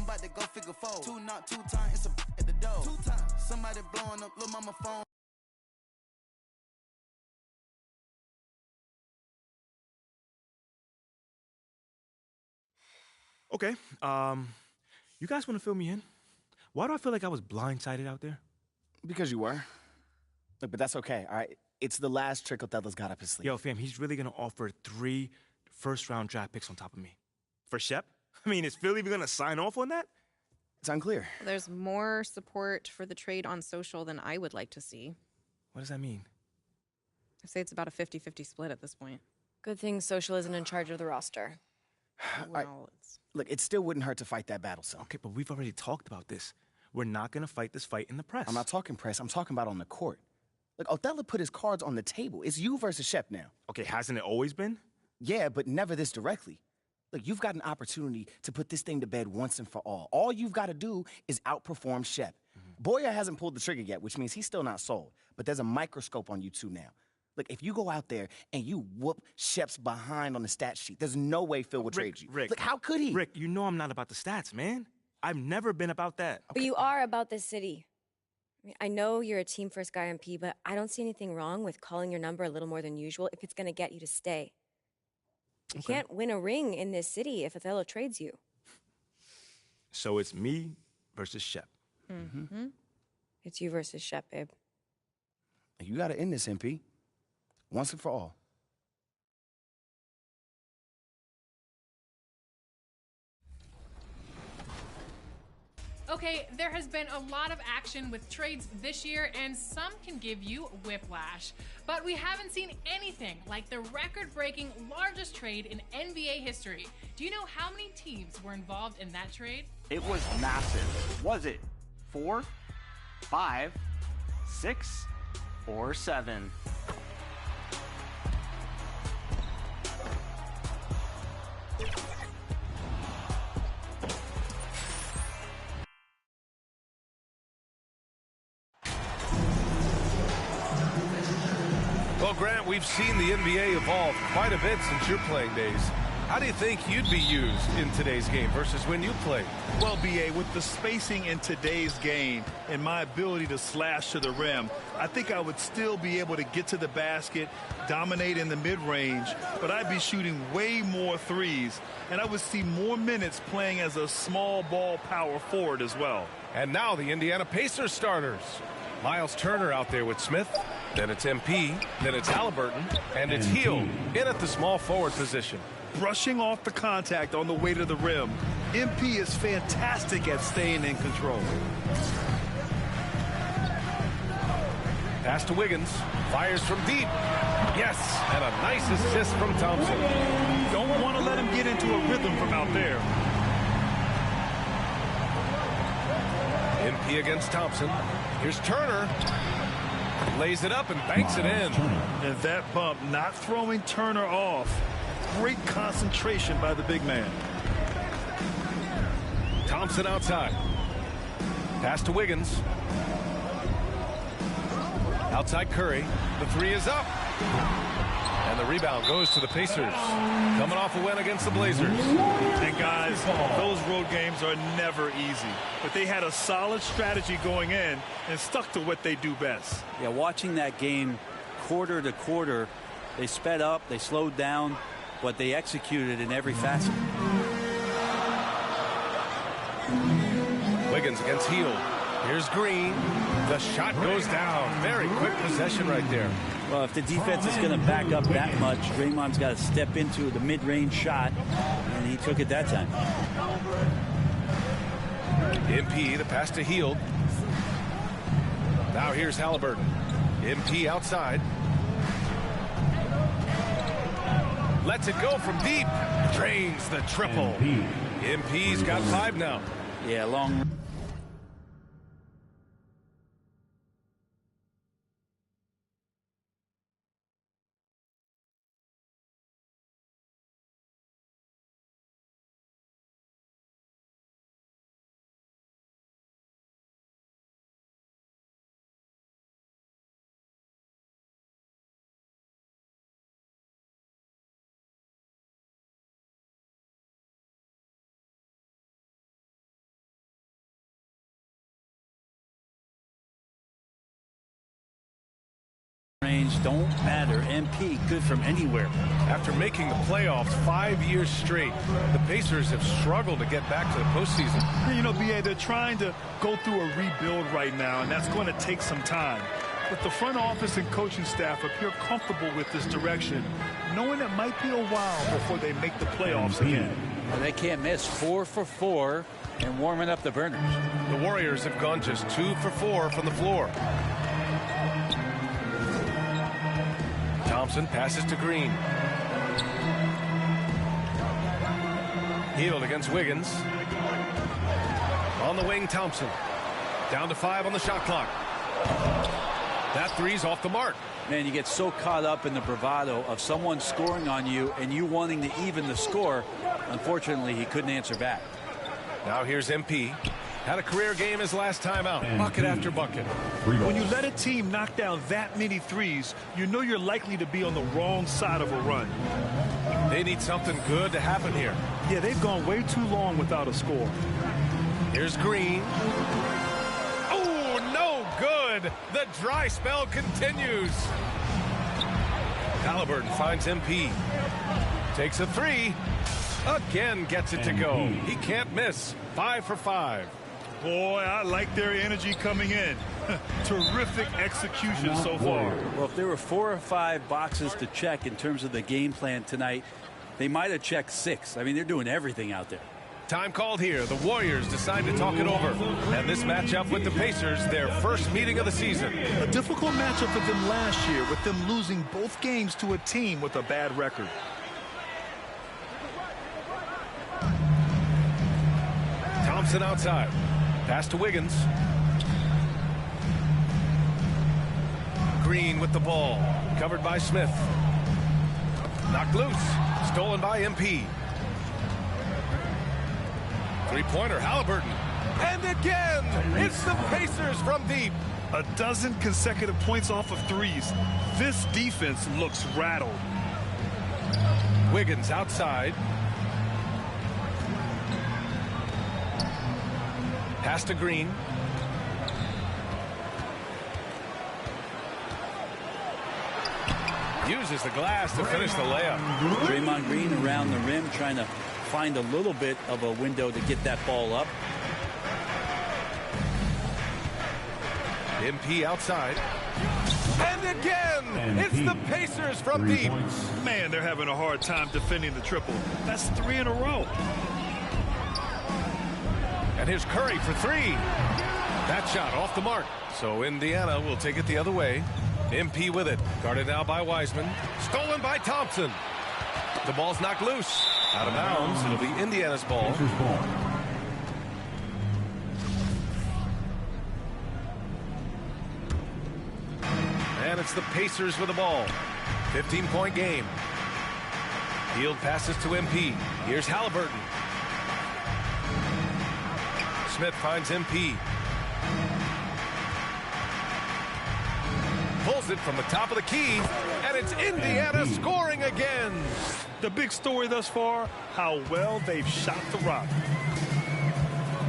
I'm about to go figure four. Two knock, two times, it's a at the door. Two times. Somebody blowing up, little mama phone. Okay, you guys want to fill me in? Why do I feel like I was blindsided out there? Because you were. Look, but that's okay, all right? It's the last trick Othello's got up his sleeve. Yo, fam, he's really gonna offer 3 first-round draft picks on top of me. For Shep? I mean, is Philly even gonna sign off on that? It's unclear. There's more support for the trade on social than I would like to see. What does that mean? I say it's about a 50-50 split at this point. Good thing social isn't in charge of the roster. Well, it's... Look, it still wouldn't hurt to fight that battle, son. Okay, but we've already talked about this. We're not gonna fight this fight in the press. I'm not talking press. I'm talking about on the court. Look, Othello put his cards on the table. It's you versus Shep now. Okay, hasn't it always been? Yeah, but never this directly. Look, you've got an opportunity to put this thing to bed once and for all. All you've got to do is outperform Shep. Boyer hasn't pulled the trigger yet, which means he's still not sold. But there's a microscope on you two now. Look, if you go out there and you whoop Shep's behind on the stat sheet, there's no way Phil would trade you. Rick, look, how could he? Rick, you know I'm not about the stats, man. I've never been about that. Okay. But you are about this city. I mean, I know you're a team-first guy, MP, but I don't see anything wrong with calling your number a little more than usual if it's going to get you to stay. You can't win a ring in this city if Othello trades you. So it's me versus Shep. Mm-hmm. It's you versus Shep, babe. You got to end this, MP. Once and for all. Okay, there has been a lot of action with trades this year, and some can give you whiplash. But we haven't seen anything like the record-breaking largest trade in NBA history. Do you know how many teams were involved in that trade? It was massive. Was it 4, 5, 6, or 7? Well, Grant, we've seen the NBA evolve quite a bit since your playing days. How do you think you'd be used in today's game versus when you played? Well, B.A., with the spacing in today's game and my ability to slash to the rim, I think I would still be able to get to the basket, dominate in the mid-range, but I'd be shooting way more threes, and I would see more minutes playing as a small ball power forward as well. And now the Indiana Pacers starters. Miles Turner out there with Smith, then it's MP, then it's Halliburton, and it's Hield in at the small forward position. Brushing off the contact on the way to the rim, MP is fantastic at staying in control. Pass to Wiggins, fires from deep. Yes, and a nice assist from Thompson. Don't want to let him get into a rhythm from out there. MP against Thompson. Here's Turner. Lays it up and banks it in. And that bump not throwing Turner off. Great concentration by the big man. Thompson outside. Pass to Wiggins. Outside Curry. The three is up. And the rebound goes to the Pacers. Coming off a win against the Blazers. And guys, those road games are never easy. But they had a solid strategy going in and stuck to what they do best. Yeah, watching that game quarter to quarter, they sped up, they slowed down, but they executed in every facet. Wiggins against Hield. Here's Green. The shot goes down. Very quick possession right there. Well, if the defense is going to back up that much, Draymond's got to step into the mid-range shot, and he took it that time. MP, the pass to Hield. Now here's Halliburton. MP outside. Lets it go from deep. Drains the triple. MP's got 5 now. Yeah, long... don't matter. MP good from anywhere. After making the playoffs 5 years straight, the Pacers have struggled to get back to the postseason. You know, B.A., they're trying to go through a rebuild right now, and that's going to take some time. But the front office and coaching staff appear comfortable with this direction, knowing it might be a while before they make the playoffs again. Well, they can't miss. 4 for 4 and warming up the burners. The Warriors have gone just 2 for 4 from the floor. Thompson passes to Green. Healed against Wiggins. On the wing, Thompson. Down to 5 on the shot clock. That three's off the mark. Man, you get so caught up in the bravado of someone scoring on you and you wanting to even the score. Unfortunately, he couldn't answer back. Now here's MP. Had a career game his last time out. Bucket after bucket. When you let a team knock down that many threes, you know you're likely to be on the wrong side of a run. They need something good to happen here. Yeah, they've gone way too long without a score. Here's Green. Oh, no good. The dry spell continues. Halliburton finds MP. Takes a three. Again gets it to go. He can't miss. 5 for 5. Boy, I like their energy coming in. Terrific execution so far. Well, if there were 4 or 5 boxes to check in terms of the game plan tonight, they might have checked 6. I mean, they're doing everything out there. Time called here. The Warriors decide to talk it over. And this matchup with the Pacers, their first meeting of the season. A difficult matchup for them last year, with them losing both games to a team with a bad record. Thompson outside. Pass to Wiggins. Green with the ball. Covered by Smith. Knocked loose. Stolen by MP. Three-pointer, Halliburton. And again, it's the Pacers from deep. A dozen consecutive points off of threes. This defense looks rattled. Wiggins outside. Pass to Green. Uses the glass to finish the layup. Draymond Green around the rim trying to find a little bit of a window to get that ball up. MP outside. And again, it's the Pacers from deep. Man, they're having a hard time defending the triple. That's 3 in a row. And here's Curry for 3. That shot off the mark. So Indiana will take it the other way. MP with it. Guarded now by Wiseman. Stolen by Thompson. The ball's knocked loose. Out of bounds. It'll be Indiana's ball. And it's the Pacers with the ball. 15-point game. Field passes to MP. Here's Halliburton. Smith finds MP. Pulls it from the top of the key, and it's Indiana scoring again. The big story thus far, how well they've shot the rock.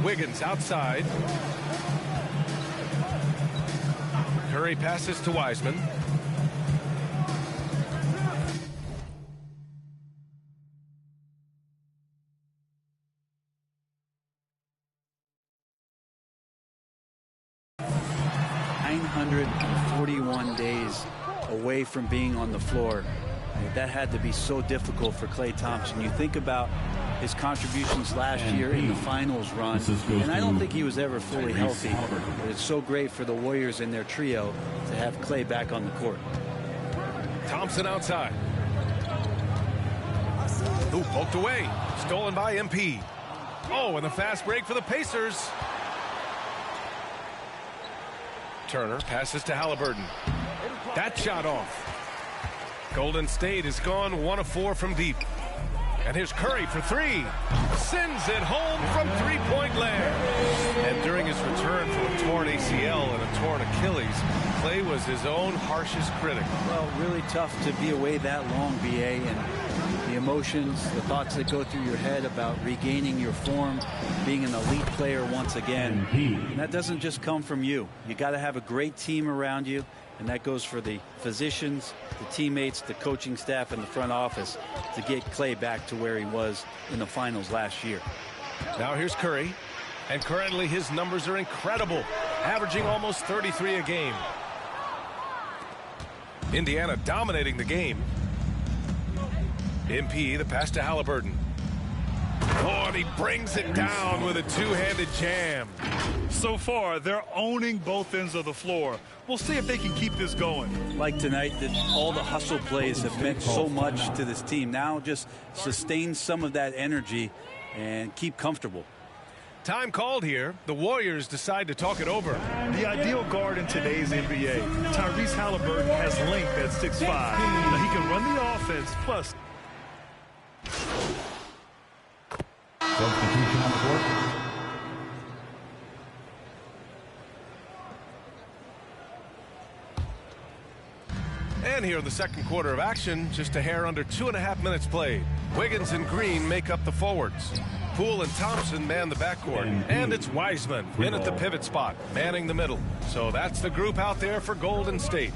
Wiggins outside. Curry passes to Wiseman. Days away from being on the floor. That had to be so difficult for Klay Thompson. You think about his contributions last year in the finals run, and I don't think he was ever fully healthy. But it's so great for the Warriors and their trio to have Klay back on the court. Thompson outside. Ooh, poked away. Stolen by MP. Oh, and the fast break for the Pacers. Turner passes to Halliburton. That shot off. Golden State has gone 1 of 4 from deep. And here's Curry for 3. Sends it home from three-point land. And during his return from a torn ACL and a torn Achilles, Klay was his own harshest critic. Well, really tough to be away that long, BA. And, the emotions, the thoughts that go through your head about regaining your form, being an elite player once again. And that doesn't just come from you. You got to have a great team around you, and that goes for the physicians, the teammates, the coaching staff, and the front office to get Klay back to where he was in the finals last year. Now here's Curry, and currently his numbers are incredible, averaging almost 33 a game. Indiana dominating the game. MP, the pass to Halliburton. Oh, and he brings it down with a two-handed jam. So far, they're owning both ends of the floor. We'll see if they can keep this going. Like tonight, that all the hustle plays have meant so much to this team. Now just sustain some of that energy and keep comfortable. Time called here. The Warriors decide to talk it over. The ideal guard in today's NBA, Tyrese Halliburton, has length at 6'5". Now he can run the offense, plus... Substitution on the court. And here in the second quarter of action, just a hair under 2.5 minutes played. Wiggins and Green make up the forwards. Poole and Thompson man the backcourt. And it's Wiseman in at the pivot spot, manning the middle. So that's the group out there for Golden State.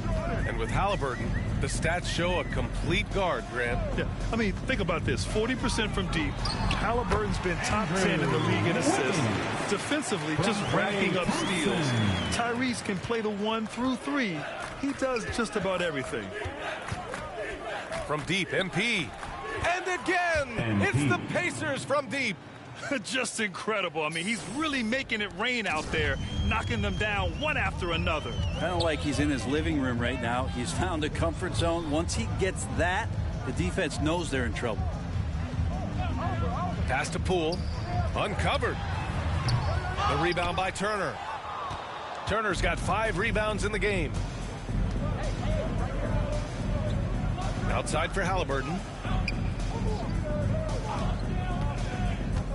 And with Halliburton, the stats show a complete guard, Grant. Yeah, I mean, think about this. 40% from deep. Halliburton's been top 10 in the league in assists. Defensively, just racking up steals. Tyrese can play the 1 through 3. He does just about everything. From deep, MP. And again, it's the Pacers from deep. Just incredible. I mean, he's really making it rain out there, knocking them down one after another. Kind of like he's in his living room right now. He's found a comfort zone. Once he gets that, the defense knows they're in trouble. Pass to Poole. Uncovered. The rebound by Turner. Turner's got 5 rebounds in the game. Outside for Halliburton.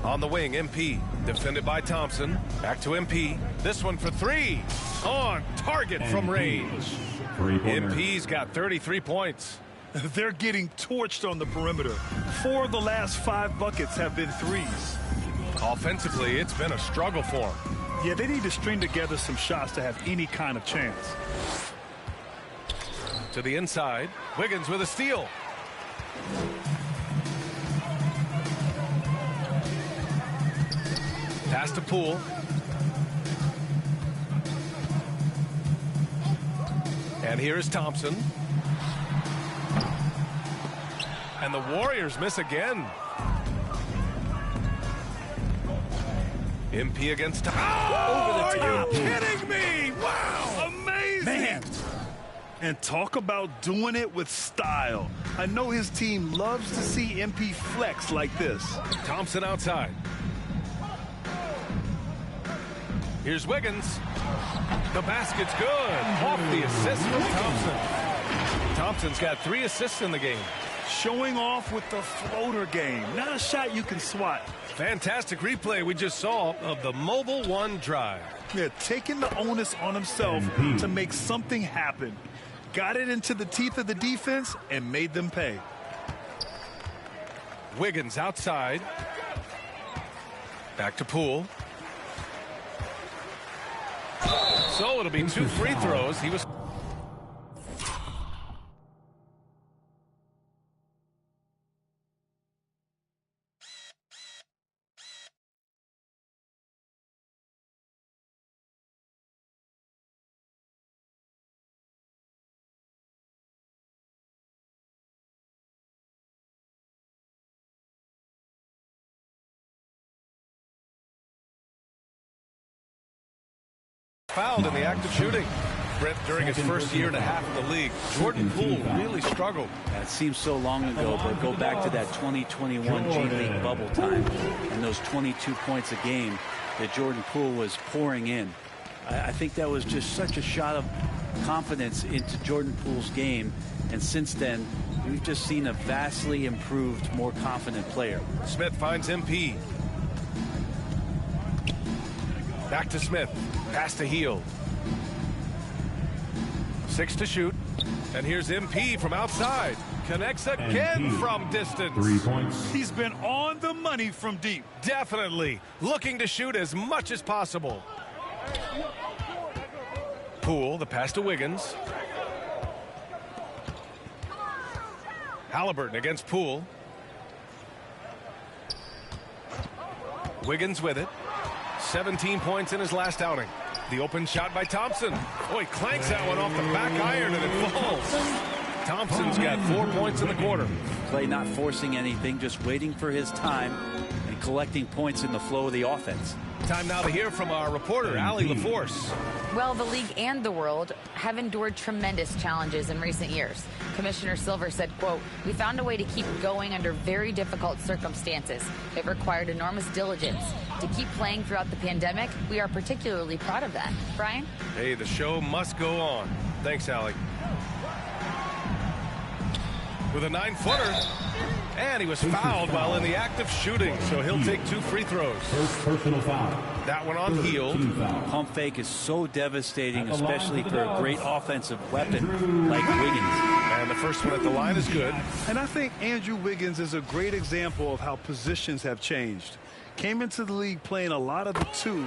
On the wing, MP. Defended by Thompson. Back to MP. This one for 3. On target from range. MP's got 33 points. They're getting torched on the perimeter. 4 of the last 5 buckets have been threes. Offensively, it's been a struggle for them. Yeah, they need to string together some shots to have any kind of chance. To the inside. Wiggins with a steal. Pass to Poole. And here is Thompson. And the Warriors miss again. MP against Thompson. Oh, over the top. Are you kidding me? Wow. Amazing. Man. And talk about doing it with style. I know his team loves to see MP flex like this. Thompson outside. Here's Wiggins. The basket's good. Off the assist from Thompson. Thompson's got 3 assists in the game. Showing off with the floater game. Not a shot you can swat. Fantastic replay we just saw of the Mobile One drive. Yeah, taking the onus on himself to make something happen. Got it into the teeth of the defense and made them pay. Wiggins outside. Back to Poole. So it'll be 2 free throws. He was... fouled in the act of shooting. Brent, during his first year and a half in the league, Jordan Poole really struggled. That seems so long ago, but go back to that 2021 G League bubble time and those 22 points a game that Jordan Poole was pouring in. I think that was just such a shot of confidence into Jordan Poole's game, and since then, we've just seen a vastly improved, more confident player. Smith finds MP. Back to Smith. Pass to Heel. 6 to shoot. And here's MP from outside. Connects again from distance. 3 points. He's been on the money from deep. Definitely looking to shoot as much as possible. Poole, the pass to Wiggins. Halliburton against Poole. Wiggins with it. 17 points in his last outing. The open shot by Thompson. Oh, he clanks that one off the back iron and it falls. Thompson's got 4 points in the quarter. Clay not forcing anything, just waiting for his time and collecting points in the flow of the offense. Time now to hear from our reporter, Allie LaForce. Well, the league and the world have endured tremendous challenges in recent years. Commissioner Silver said, quote, "We found a way to keep going under very difficult circumstances. It required enormous diligence. To keep playing throughout the pandemic, we are particularly proud of that." Brian? Hey, the show must go on. Thanks, Allie. With a 9-footer. And he was fouled while in the act of shooting, so he'll take 2 free throws. First personal foul. That one on Hield. Pump fake is so devastating, especially for a great offensive weapon like Wiggins. And the first one at the line is good. And I think Andrew Wiggins is a great example of how positions have changed. Came into the league playing a lot of the 2.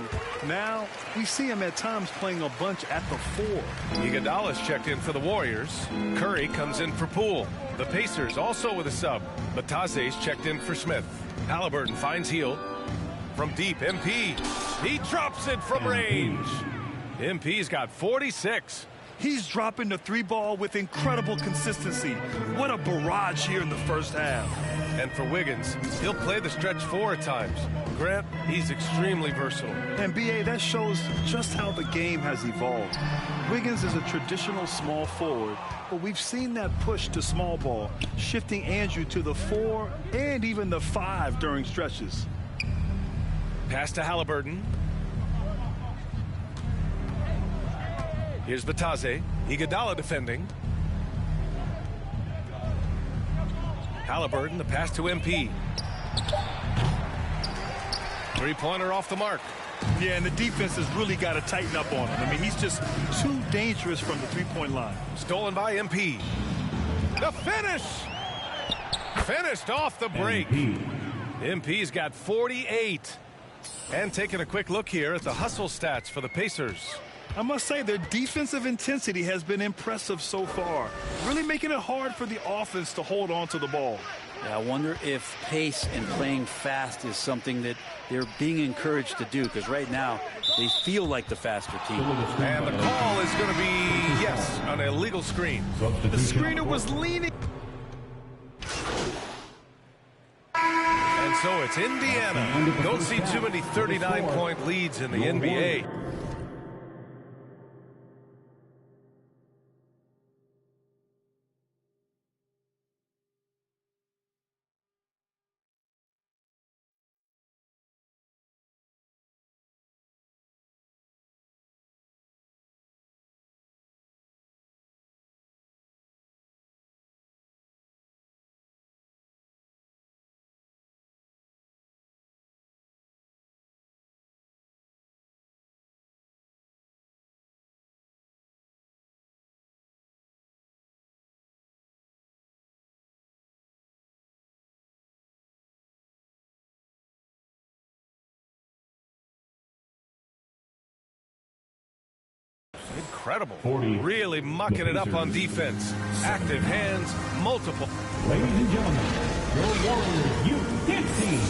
Now we see him at times playing a bunch at the 4. Iguodala's checked in for the Warriors. Curry comes in for Poole. The Pacers also with a sub. Bataze's checked in for Smith. Halliburton finds Hield. From deep, MP. He drops it from range. MP's got 46. He's dropping the 3-ball with incredible consistency. What a barrage here in the first half. And for Wiggins, he'll play the stretch 4 at times. Grant, he's extremely versatile. And B.A., that shows just how the game has evolved. Wiggins is a traditional small forward, but we've seen that push to small ball, shifting Andrew to the 4 and even the 5 during stretches. Pass to Halliburton. Here's Bataze. Iguodala defending. Halliburton, the pass to MP. 3-pointer off the mark. Yeah, and the defense has really got to tighten up on him. I mean, he's just too dangerous from the 3-point line. Stolen by MP. The finish! Finished off the break. MP's got 48. And taking a quick look here at the hustle stats for the Pacers. I must say their defensive intensity has been impressive so far, really making it hard for the offense to hold on to the ball. Yeah, I wonder if pace and playing fast is something that they're being encouraged to do, because right now they feel like the faster team. And the call is going to be, yes, an illegal screen. The screener was leaning. And so it's Indiana. Don't see too many 39-point leads in the NBA. Incredible. Really mucking it up on defense. Active hands, multiple. Ladies and gentlemen, your Warriors Youth Dance Team.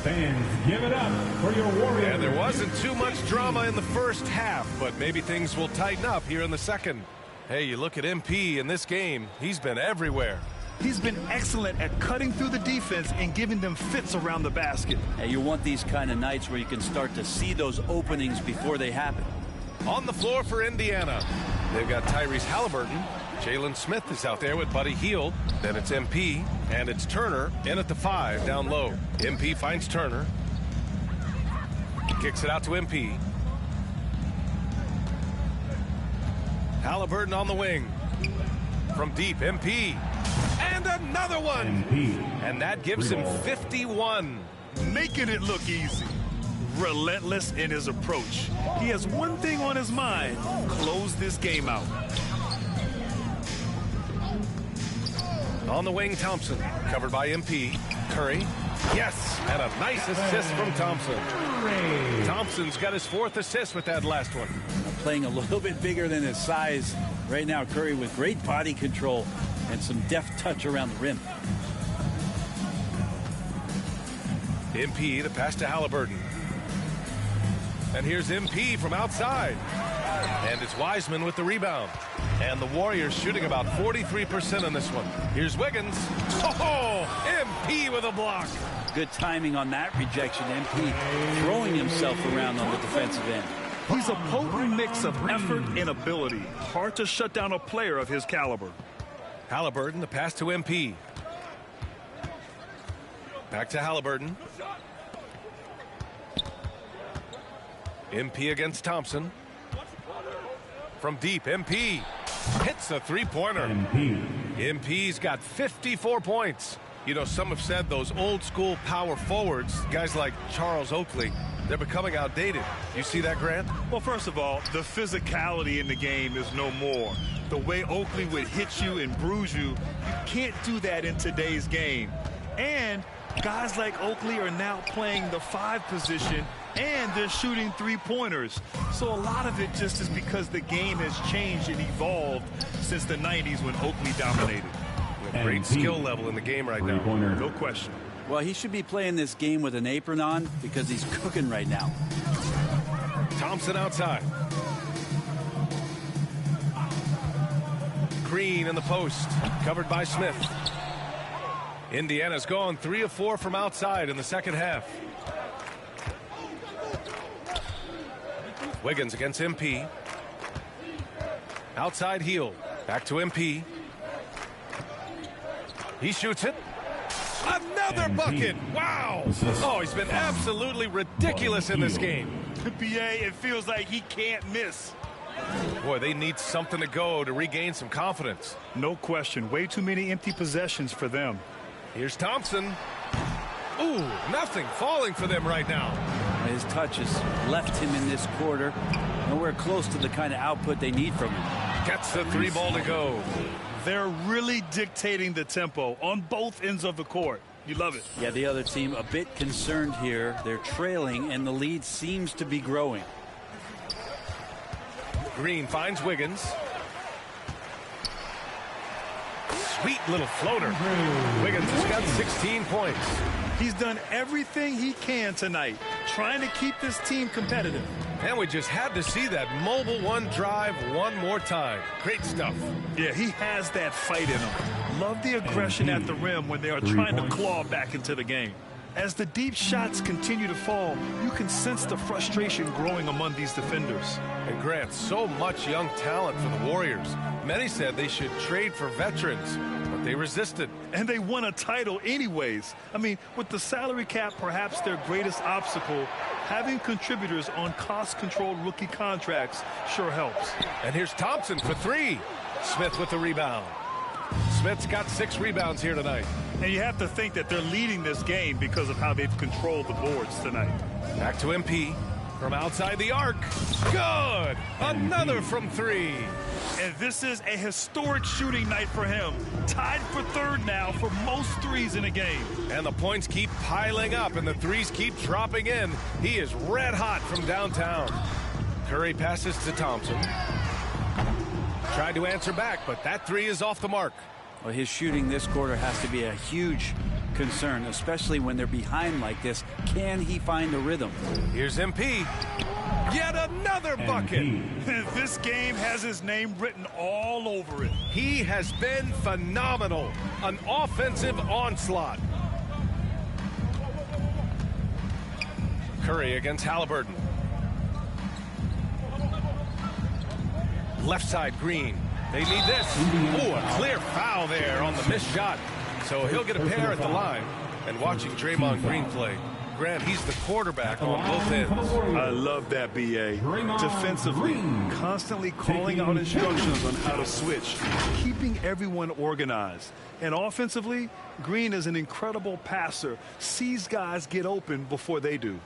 Fans, give it up for your Warriors. And there wasn't too much drama in the first half, but maybe things will tighten up here in the second. Hey, you look at MP in this game, he's been everywhere. He's been excellent at cutting through the defense and giving them fits around the basket. And you want these kind of nights where you can start to see those openings before they happen. On the floor for Indiana, they've got Tyrese Halliburton. Jalen Smith is out there with Buddy Hield. Then it's MP, and it's Turner in at the 5 down low. MP finds Turner. Kicks it out to MP. Halliburton on the wing. From deep, MP. And another one. MP. And that gives him 51. Making it look easy. relentless in his approach. He has one thing on his mind: close this game out. On the wing, Thompson, covered by MP. Curry, yes, and a nice assist from Thompson. Thompson's got his 4th assist with that last one. Playing a little bit bigger than his size right now. Curry with great body control and some deft touch around the rim. MP, the pass to Halliburton. And here's MP from outside. And it's Wiseman with the rebound. And the Warriors shooting about 43% on this one. Here's Wiggins. Oh, MP with a block. Good timing on that rejection. MP throwing himself around on the defensive end. He's a potent mix of effort and ability. Hard to shut down a player of his caliber. Halliburton, the pass to MP. Back to Halliburton. MP against Thompson. From deep, MP hits a three-pointer. MP's got 54 points. You know, some have said those old-school power forwards, guys like Charles Oakley, they're becoming outdated. You see that, Grant? Well, first of all, the physicality in the game is no more. The way Oakley would hit you and bruise you, you can't do that in today's game. And guys like Oakley are now playing the 5 position, and they're shooting 3-pointers. So a lot of it just is because the game has changed and evolved since the 90s when Oakley dominated. Great skill level in the game right now. No question. Well, he should be playing this game with an apron on because he's cooking right now. Thompson outside. Green in the post, covered by Smith. Indiana's gone 3 of 4 from outside in the second half. Wiggins against MP. Outside heel. Back to MP. He shoots it. Another bucket. Wow. Oh, he's been absolutely ridiculous in this game. BA, it feels like he can't miss. Boy, they need something to go to regain some confidence. No question. Way too many empty possessions for them. Here's Thompson. Ooh, nothing falling for them right now. His touch has left him in this quarter. Nowhere close to the kind of output they need from him. Gets the 3 ball to go. They're really dictating the tempo on both ends of the court. You love it. Yeah, the other team a bit concerned here. They're trailing, and the lead seems to be growing. Green finds Wiggins. Sweet little floater. Wiggins has got 16 points. He's done everything he can tonight, trying to keep this team competitive. And we just had to see that mobile one drive one more time. Great stuff. Yeah, he has that fight in him. Love the aggression at the rim when they are trying to claw back into the game. As the deep shots continue to fall, you can sense the frustration growing among these defenders. And Grant, so much young talent for the Warriors. Many said they should trade for veterans, but they resisted. And they won a title anyways. I mean, with the salary cap perhaps their greatest obstacle, having contributors on cost-controlled rookie contracts sure helps. And here's Thompson for 3. Smith with the rebound. Smith's got 6 rebounds here tonight. And you have to think that they're leading this game because of how they've controlled the boards tonight. Back to MP from outside the arc. Good! Another from 3. And this is a historic shooting night for him. Tied for 3rd now for most threes in a game. And the points keep piling up and the threes keep dropping in. He is red hot from downtown. Curry passes to Thompson. Tried to answer back, but that 3 is off the mark. Well, his shooting this quarter has to be a huge concern, especially when they're behind like this. Can he find a rhythm? Here's MP. Yet another bucket. This game has his name written all over it. He has been phenomenal. An offensive onslaught. Curry against Halliburton. Left side, Green. They need this. Oh, a clear foul there on the missed shot. So he'll get a pair at the line. And watching Draymond Green play, Grant, he's the quarterback on both ends. I love that, B.A. Defensively, constantly calling out instructions on how to switch, keeping everyone organized. And offensively, Green is an incredible passer, sees guys get open before they do.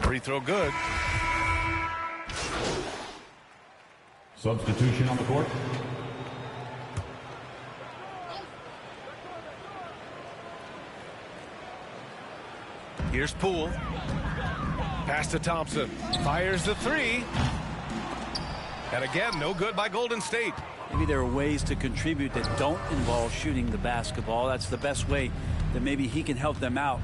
Free throw good. Substitution on the court. Here's Poole. Pass to Thompson. Fires the three. And again, no good by Golden State. Maybe there are ways to contribute that don't involve shooting the basketball. That's the best way that maybe he can help them out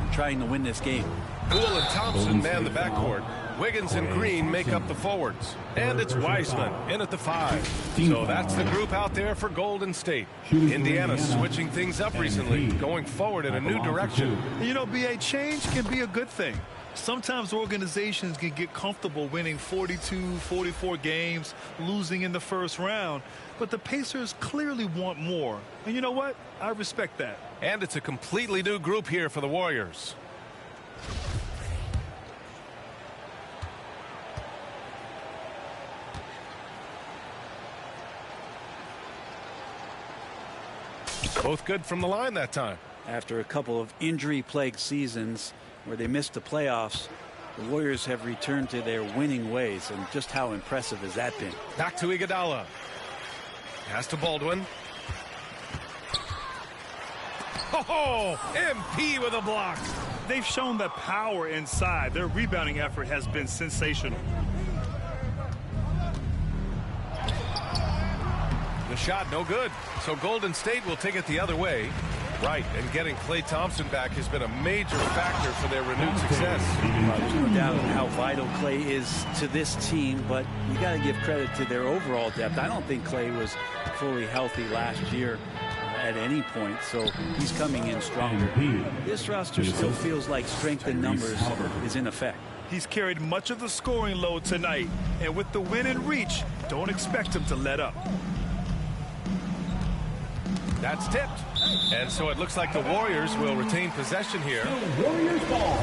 in trying to win this game. Poole and Thompson man the backcourt. Wiggins and Green make up the forwards. And it's Wiseman in at the 5. So that's the group out there for Golden State. Indiana switching things up recently, going forward in a new direction. You know, BA, change can be a good thing. Sometimes organizations can get comfortable winning 42, 44 games, losing in the first round. But the Pacers clearly want more. And you know what? I respect that. And it's a completely new group here for the Warriors. Both good from the line that time. After a couple of injury-plagued seasons where they missed the playoffs, the Warriors have returned to their winning ways, and just how impressive has that been? Back to Iguodala. Pass to Baldwin. Oh, MP with a block. They've shown the power inside. Their rebounding effort has been sensational. The shot no good. So Golden State will take it the other way. Right, and getting Klay Thompson back has been a major factor for their renewed success. There's no doubt how vital Klay is to this team, but you got to give credit to their overall depth. I don't think Klay was fully healthy last year at any point, so he's coming in stronger. This roster still feels like strength in numbers is in effect. He's carried much of the scoring load tonight, and with the win and reach, don't expect him to let up. That's tipped. And so it looks like the Warriors will retain possession here. Warriors ball.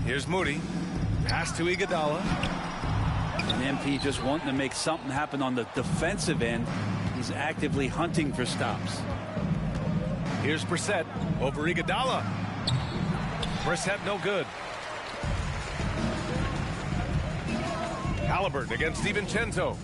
Here's Moody. Pass to Iguodala. And MP just wanting to make something happen on the defensive end. He's actively hunting for stops. Here's Brissett over Iguodala. Brissett no good. Halliburton against DiVincenzo.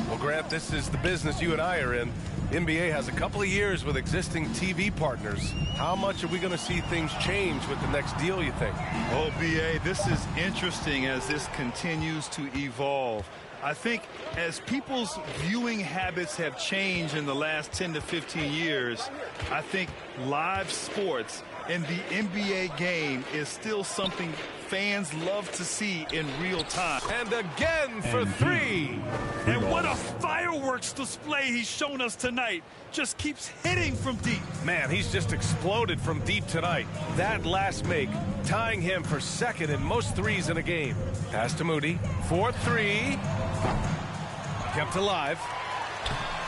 Well, Grant, this is the business you and I are in. NBA has a couple of years with existing TV partners. How much are we going to see things change with the next deal, you think? Oh, BA, this is interesting as this continues to evolve. I think as people's viewing habits have changed in the last 10 to 15 years, I think live sports and the NBA game is still something fans love to see in real time. And again for three. And what a fireworks display he's shown us tonight. Just keeps hitting from deep. Man, he's just exploded from deep tonight. That last make, tying him for second in most threes in a game. Pass to Moody. 4-3. Kept alive.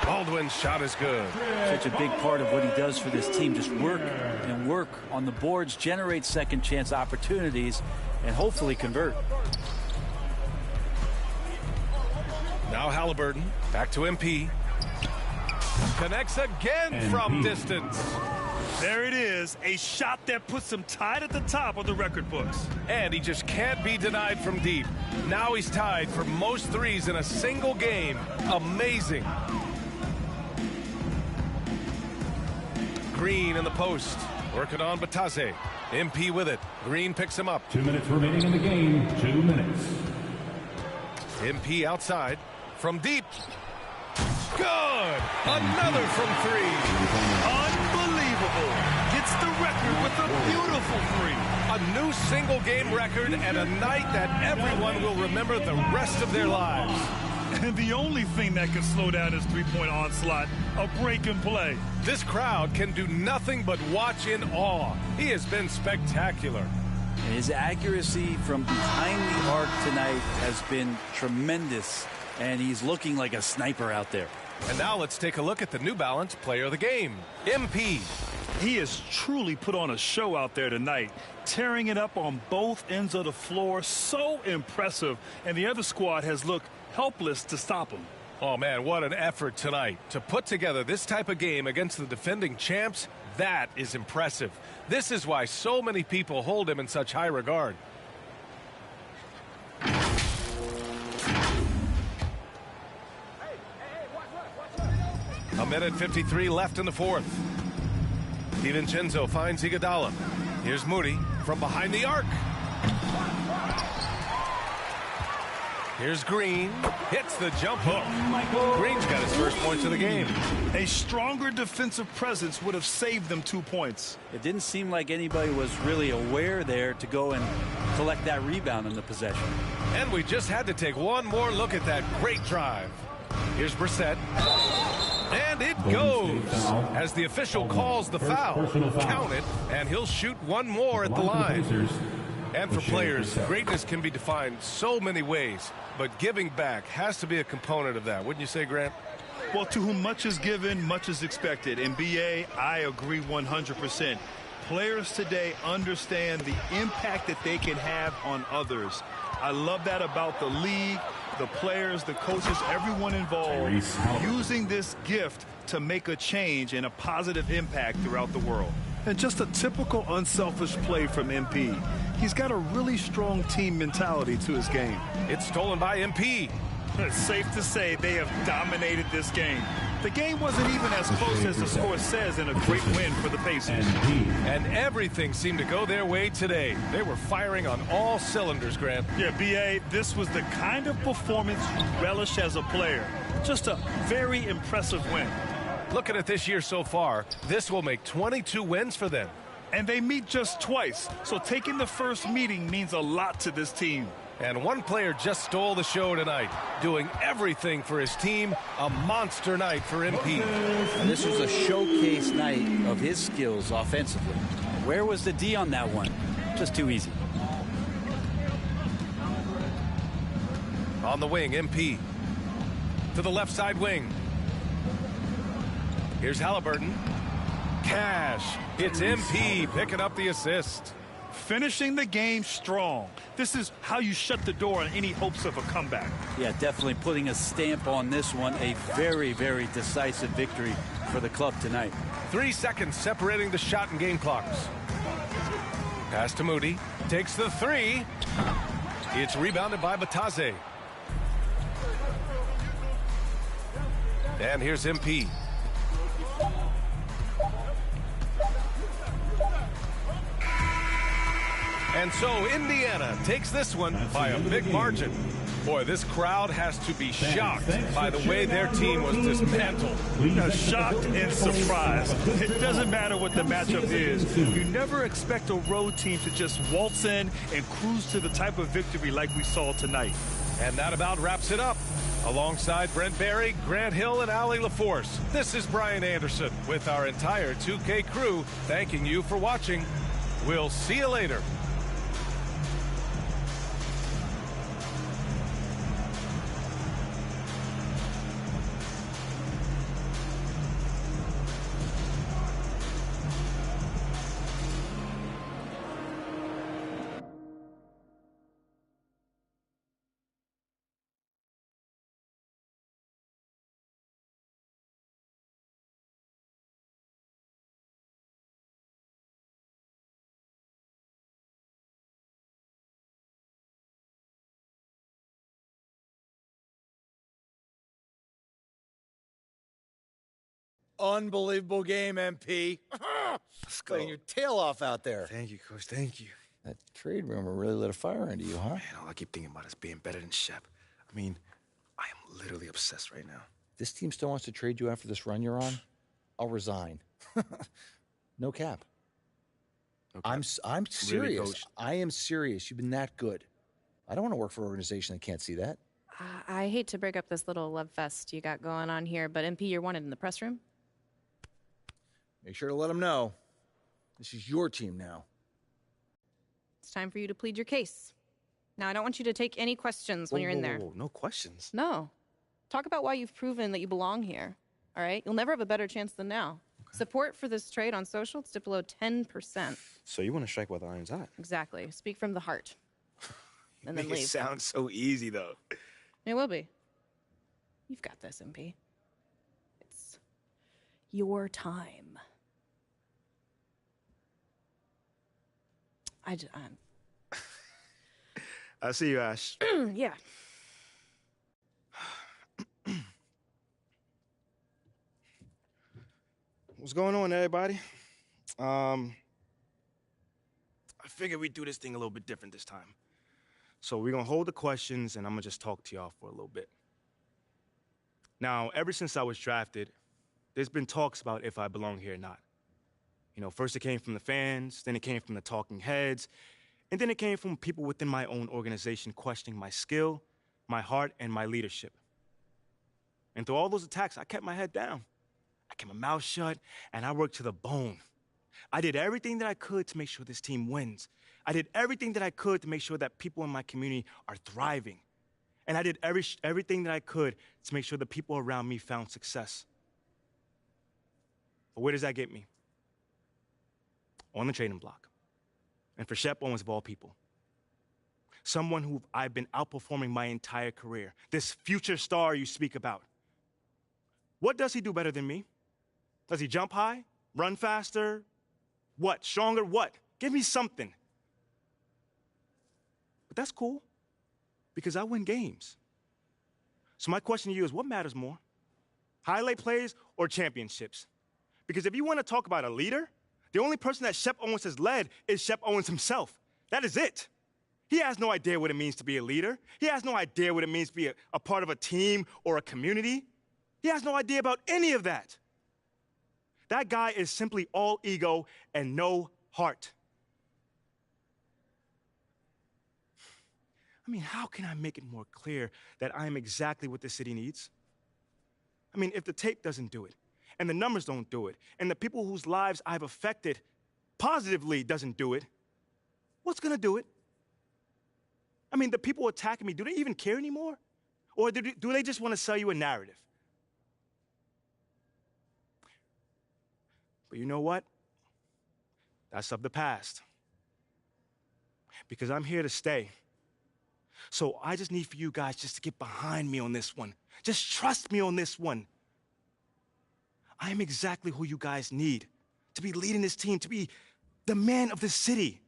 Baldwin's shot is good. Such a big part of what he does for this team. Just work and work on the boards, generate second chance opportunities, and hopefully convert. Now Halliburton. Back to MP. Connects again from distance. There it is. A shot that puts him tied at the top of the record books. And he just can't be denied from deep. Now he's tied for most threes in a single game. Amazing. Green in the post. Working on Batase. MP with it. Green picks him up. 2 minutes remaining in the game. 2 minutes. MP outside. From deep. Good. Another from three. Unbelievable. Gets the record with a beautiful three. A new single game record and a night that everyone will remember the rest of their lives. And the only thing that can slow down his three-point onslaught, a break and play. This crowd can do nothing but watch in awe. He has been spectacular. His accuracy from behind the arc tonight has been tremendous, and he's looking like a sniper out there. And now let's take a look at the New Balance player of the game, MP. He has truly put on a show out there tonight, tearing it up on both ends of the floor. So impressive, and the other squad has looked helpless to stop him. Oh, man, what an effort tonight. To put together this type of game against the defending champs, that is impressive. This is why so many people hold him in such high regard. A minute 53 left in the fourth. DiVincenzo finds Iguodala. Here's Moody from behind the arc. Here's Green. Hits the jump hook. Green's got his first points of the game. A stronger defensive presence would have saved them 2 points. It didn't seem like anybody was really aware there to go and collect that rebound in the possession. And we just had to take one more look at that great drive. Here's Brissett. And it goes as the official calls the foul. Count it, and he'll shoot one more at the line. And for players, greatness can be defined so many ways, but giving back has to be a component of that. Wouldn't you say, Grant? Well, to whom much is given, much is expected. In BA, I agree 100%. Players today understand the impact that they can have on others. I love that about the league, the players, the coaches, everyone involved, using this gift to make a change and a positive impact throughout the world. And just a typical unselfish play from MP. He's got a really strong team mentality to his game. It's stolen by MP. It's safe to say they have dominated this game. The game wasn't even as close as the score says in a great win for the Pacers. And everything seemed to go their way today. They were firing on all cylinders, Grant. Yeah, B.A., this was the kind of performance you relish as a player. Just a very impressive win. Looking at this year so far, this will make 22 wins for them. And they meet just twice, so taking the first meeting means a lot to this team. And one player just stole the show tonight, doing everything for his team. A monster night for MP. And this was a showcase night of his skills offensively. Where was the D on that one? Just too easy. On the wing, MP. To the left side wing. Here's Halliburton. Cash. It's MP picking up the assist. Finishing the game strong. This is how you shut the door on any hopes of a comeback. Yeah, definitely putting a stamp on this one. A very, very decisive victory for the club tonight. 3 seconds separating the shot and game clocks. Pass to Moody. Takes the three. It's rebounded by Bataze. And here's MP. And so Indiana takes this one by a big margin. Boy, this crowd has to be shocked by the way their team was dismantled. Shocked and surprised. It doesn't matter what the matchup is. You never expect a road team to just waltz in and cruise to the type of victory like we saw tonight. And that about wraps it up. Alongside Brent Barry, Grant Hill, and Allie LaForce, this is Brian Anderson with our entire 2K crew thanking you for watching. We'll see you later. Unbelievable game, MP. Let's go. Playing your tail off out there. Thank you, Coach. Thank you. That trade rumor really lit a fire into you, huh? Man, all I keep thinking about is being better than Shep. I mean, I am literally obsessed right now. This team still wants to trade you after this run you're on? I'll resign. No cap. Okay. I'm serious. Really, Coach? I am serious. You've been that good. I don't want to work for an organization that can't see that. I hate to break up this little love fest you got going on here, but MP, you're wanted in the press room. Make sure to let them know. This is your team now. It's time for you to plead your case. Now, I don't want you to take any questions when you're in there. Whoa, no questions. No. Talk about why you've proven that you belong here, all right? You'll never have a better chance than now. Support for this trade on social, it's dipped below 10%. So you want to strike while the iron's hot? Exactly. Speak from the heart. And then Make it leave. sound so easy, though. It will be. You've got this, MP. It's your time. I'll see you, Ash. Yeah. What's going on, everybody? I figured we'd do this thing a little bit different this time. So we're gonna hold the questions, and I'm gonna just talk to y'all for a little bit. Now, ever since I was drafted, there's been talks about if I belong here or not. You know, first it came from the fans, then it came from the talking heads, and then it came from people within my own organization questioning my skill, my heart, and my leadership. And through all those attacks, I kept my head down. I kept my mouth shut, and I worked to the bone. I did everything that I could to make sure this team wins. I did everything that I could to make sure that people in my community are thriving. And I did everything that I could to make sure the people around me found success. But where does that get me? On the trading block. And for Shep Owens, of all people. Someone who I've been outperforming my entire career. This future star you speak about. What does he do better than me? Does he jump high? Run faster? What? Stronger? What? Give me something. But that's cool, because I win games. So my question to you is, what matters more? Highlight plays or championships? Because if you want to talk about a leader, the only person that Shep Owens has led is Shep Owens himself. That is it. He has no idea what it means to be a leader. He has no idea what it means to be a part of a team or a community. He has no idea about any of that. That guy is simply all ego and no heart. I mean, how can I make it more clear that I am exactly what the city needs? I mean, if the tape doesn't do it, and the numbers don't do it, and the people whose lives I've affected positively doesn't do it, what's gonna do it? I mean, the people attacking me, do they even care anymore? Or do they just want to sell you a narrative? But you know what? That's of the past. Because I'm here to stay. So I just need for you guys just to get behind me on this one. Just trust me on this one. I am exactly who you guys need to be leading this team, to be the man of the city.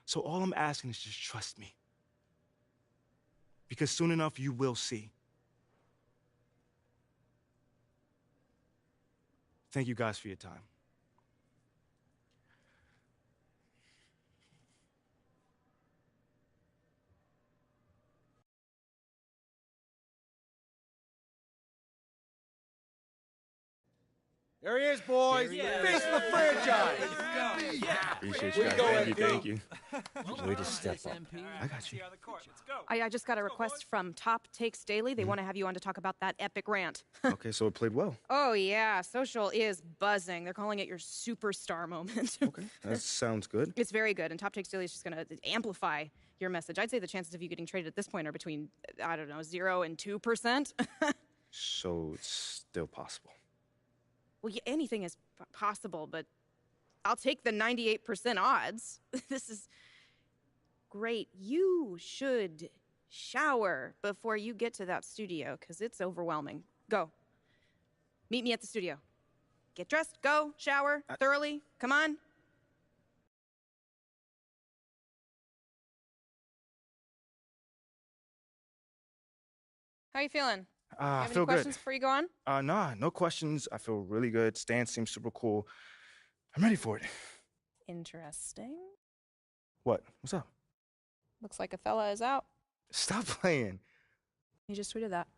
So all I'm asking is just trust me. Because soon enough, you will see. Thank you guys for your time. There he is, boys. Face of the franchise. Appreciate you guys. Thank you. Way to step up. I got you. I just got a request from Top Takes Daily. They want to have you on to talk about that epic rant. Okay, so it played well. Oh, yeah. Social is buzzing. They're calling it your superstar moment. Okay, that sounds good. It's very good. And Top Takes Daily is just going to amplify your message. I'd say the chances of you getting traded at this point are between, I don't know, 0 and 2%. So it's still possible. Well, yeah, anything is possible, but I'll take the 98% odds. This is great. You should shower before you get to that studio, because it's overwhelming. Go. Meet me at the studio. Get dressed, go, shower, thoroughly. Come on. How you feeling? I Have feel any questions before you go on? Nah, no questions. I feel really good. Stan seems super cool. I'm ready for it. Interesting. What? What's up? Looks like a fella is out. Stop playing. He just tweeted that.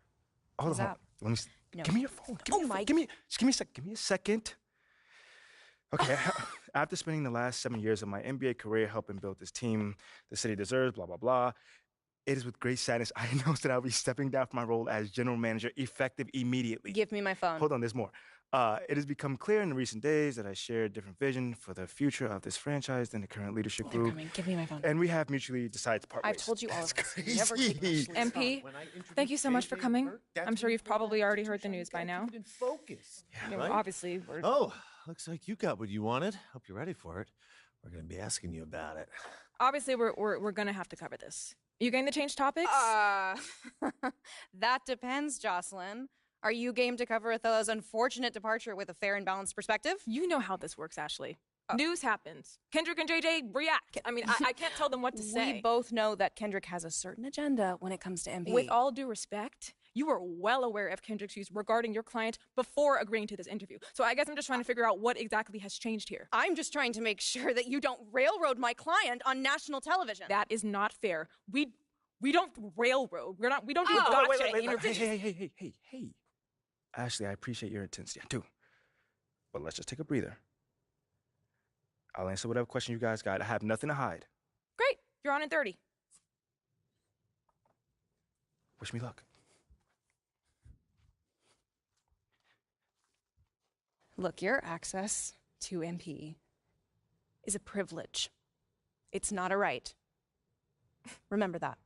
Hold He's on. out. Let me. No. Give me your phone. Give me a second. Okay. After spending the last 7 years of my NBA career helping build this team the city deserves, blah, blah, blah, it is with great sadness I announce that I'll be stepping down from my role as general manager effective immediately. Give me my phone. Hold on, there's more. It has become clear in recent days that I share a different vision for the future of this franchise than the current leadership They're group. coming. Give me my phone. And we have mutually decided to part I've ways. told you all of this. crazy. Never take my shoes off. MP, thank you so much for coming. I'm sure you've probably already heard the news by now. Focus. You know, Right? obviously, we're... Oh, looks like you got what you wanted. Hope you're ready for it. We're going to be asking you about it. Obviously, we're gonna have to cover this. You going to change topics? That depends, Jocelyn. Are you game to cover Othello's unfortunate departure with a fair and balanced perspective? You know how this works, Ashley. News happens. Kendrick and JJ react. I mean, I can't tell them what to say. We both know that Kendrick has a certain agenda when it comes to MP. With all due respect, you were well aware of Kendrick's views regarding your client before agreeing to this interview. So I guess I'm just trying to figure out what exactly has changed here. I'm just trying to make sure that you don't railroad my client on national television. That is not fair. We don't railroad. We don't do Oh, gotcha wait. interviews. Hey. Ashley, I appreciate your intensity, too. But let's just take a breather. I'll answer whatever question you guys got. I have nothing to hide. Great. You're on in 30. Wish me luck. Look, your access to MP is a privilege. It's not a right. Remember that.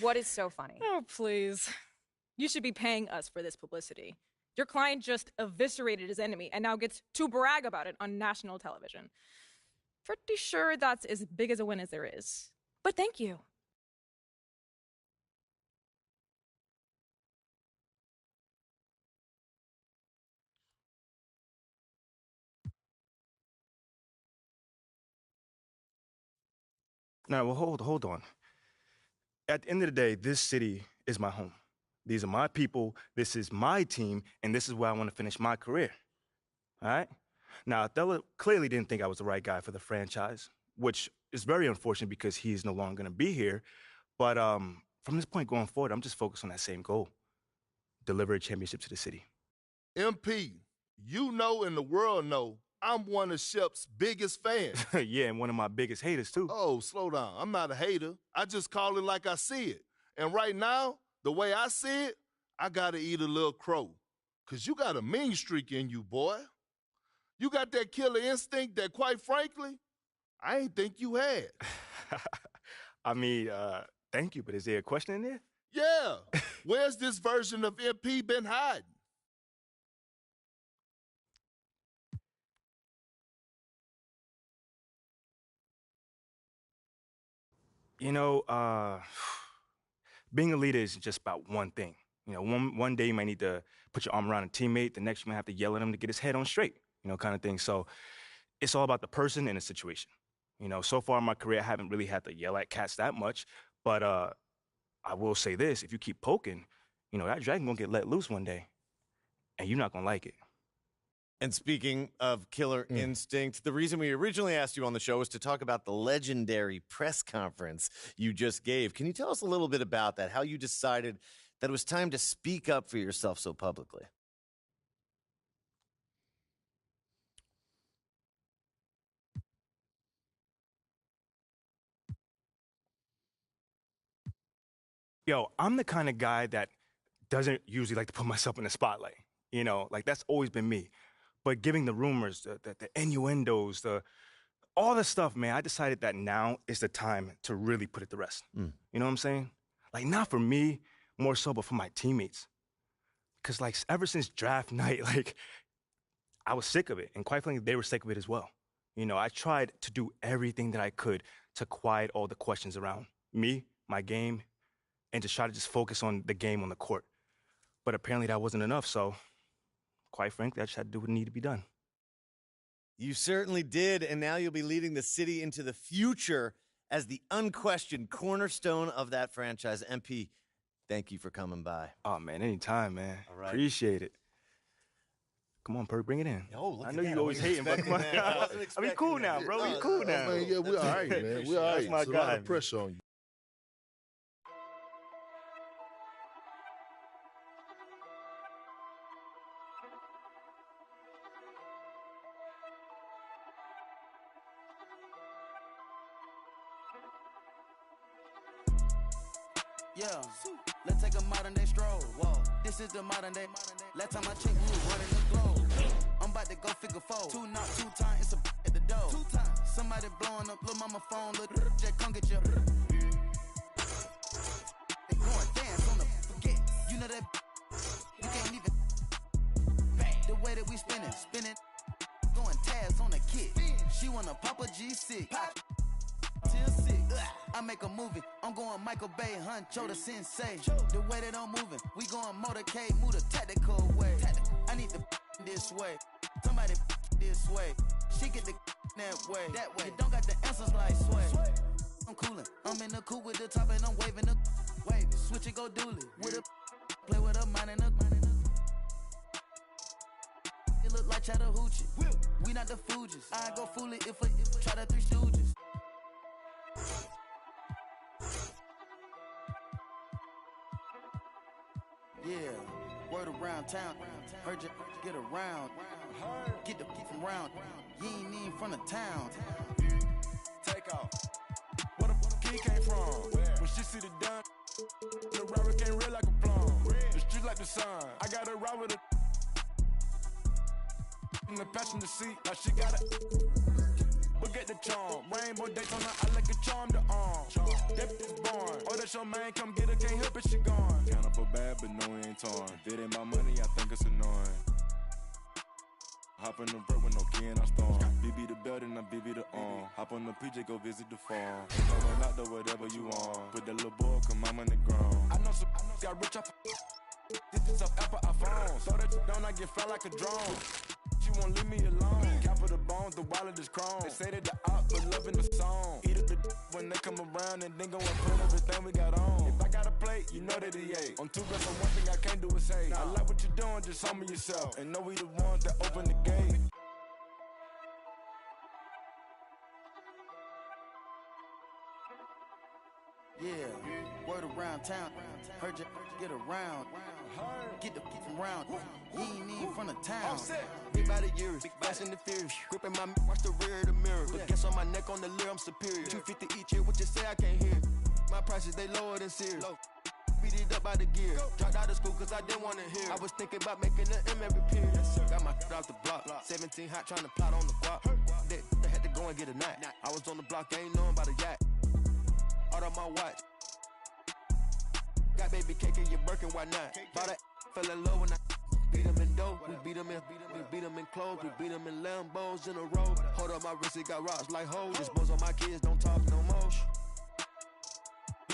What is so funny? Oh, please. You should be paying us for this publicity. Your client just eviscerated his enemy and now gets to brag about it on national television. Pretty sure that's as big as a win as there is. But thank you. Now, well, hold on. At the end of the day, this city is my home. These are my people, this is my team, and this is where I want to finish my career. All right? Now, Othello clearly didn't think I was the right guy for the franchise, which is very unfortunate because he's no longer going to be here. But from this point going forward, I'm just focused on that same goal, deliver a championship to the city. MP, you know and the world know I'm one of Shep's biggest fans. Yeah, and one of my biggest haters, too. Oh, slow down. I'm not a hater. I just call it like I see it. And right now, the way I see it, I gotta eat a little crow. Cause you got a mean streak in you, boy. You got that killer instinct that, quite frankly, I ain't think you had. I mean, thank you, but is there a question in there? Yeah. Where's this version of MP been hiding? You know, being a leader is just about one thing. You know, one day you might need to put your arm around a teammate, the next you might have to yell at him to get his head on straight, you know, kind of thing. So it's all about the person and the situation. You know, so far in my career, I haven't really had to yell at cats that much, but I will say this, if you keep poking, you know, that dragon gonna get let loose one day, and you're not gonna like it. And speaking of killer instinct, the reason we originally asked you on the show was to talk about the legendary press conference you just gave. Can you tell us a little bit about that, how you decided that it was time to speak up for yourself so publicly? Yo, I'm the kind of guy that doesn't usually like to put myself in the spotlight. You know, like that's always been me. But giving the rumors, the innuendos, all the stuff, man, I decided that now is the time to really put it to rest. You know what I'm saying? Like, not for me, more so, but for my teammates. Because, like, ever since draft night, like, I was sick of it. And quite frankly, they were sick of it as well. You know, I tried to do everything that I could to quiet all the questions around me, my game, and to try to just focus on the game on the court. But apparently that wasn't enough, so quite frankly, I just had to do what needed to be done. You certainly did, and now you'll be leading the city into the future as the unquestioned cornerstone of that franchise. MP, thank you for coming by. Oh, man, anytime, man. All right. Appreciate it. Come on, Perk, bring it in. Oh, I know you always hating, but come on. I mean, cool now, bro. We cool now. Man, yeah, we all right, man. We all right. That's my It's a guy, lot of man. pressure on you. Yeah, let's take a modern day stroll. Whoa, this is the modern day. Last time I checked, we was running the globe. I'm about to go figure four. 2 not 2 times, it's a at the door. 2 times. Somebody blowing up, little mama phone, little Jack, come get your. They going dance on the forget. You know that you can't even. The way that we spinning, going tabs on the kid. She wanna pop a G6. Till 6. I make a movie. I'm going Michael Bay, Huncho the Sensei. The way that I'm moving, we going motorcade, move the tactical way. I need the this way. Somebody this way. She get the that way. You don't got the answers like sway. I'm coolin'. I'm in the coupe with the top and I'm waving the wave. Switch it, go dooley. With a play with a mind and a. It look like Chattahoochee. We not the Fugees. I go fool it if I try the Three Stooges. Yeah, word around town. Heard you get around. Get the from round. You ain't even from the town. Take off. Where the key came from? When she see the done, the rubber came red like a plum. The street like the sun. I got a ride with a in the passenger seat. Like she got it. Look at the charm. Rainbow Daytona, I like a charm to arm. That bitch born. Oh, that's your man, come get her, can't help it, she gone. Count up for bad, but no, we ain't torn. If it ain't my money, I think it's annoying. Hop in the road with no key and I storm. BB the belt and I BB the arm. Hop on the PJ, go visit the farm. Going out there, whatever you want. Put that little boy, come I'm on the ground. I know some got rich off. This is up Apple iPhone. Throw that down, I get fly like a drone. She won't leave me alone. Cap of the bones, the wallet is chrome. They say that the out, but loving the song. Eat up the when they come around and then go and put everything we got on. If I got a plate, you know that he ate. On 2 breaths, one thing I can't do is say. I like what you're doing, just humble yourself. And know we the ones that open the gate. Yeah, word around town. Heard you get around. Get the from round. You ain't even from the town. Big by the years, big fast and the fears. Gripping my watch the rear of the mirror. But guess on my neck on the leer, I'm superior. 250 each year, what you say I can't hear. My prices, they lower than Sears. Beat it up by the gear. Dropped out of school cause I didn't want to hear. I was thinking about making an M every period. Got my off the block. 17 hot trying to plot on the guap. They had to go and get a knot. I was on the block, ain't knowing about a yacht. Out of my watch. Got baby cake in your Birkin, why not? Bought that, fell in love when I beat him in dope. We beat him in clothes. We beat him in Lambos in a row. Hold up my wrist, it got rocks like hoes. Just buzz on my kids, don't talk no more.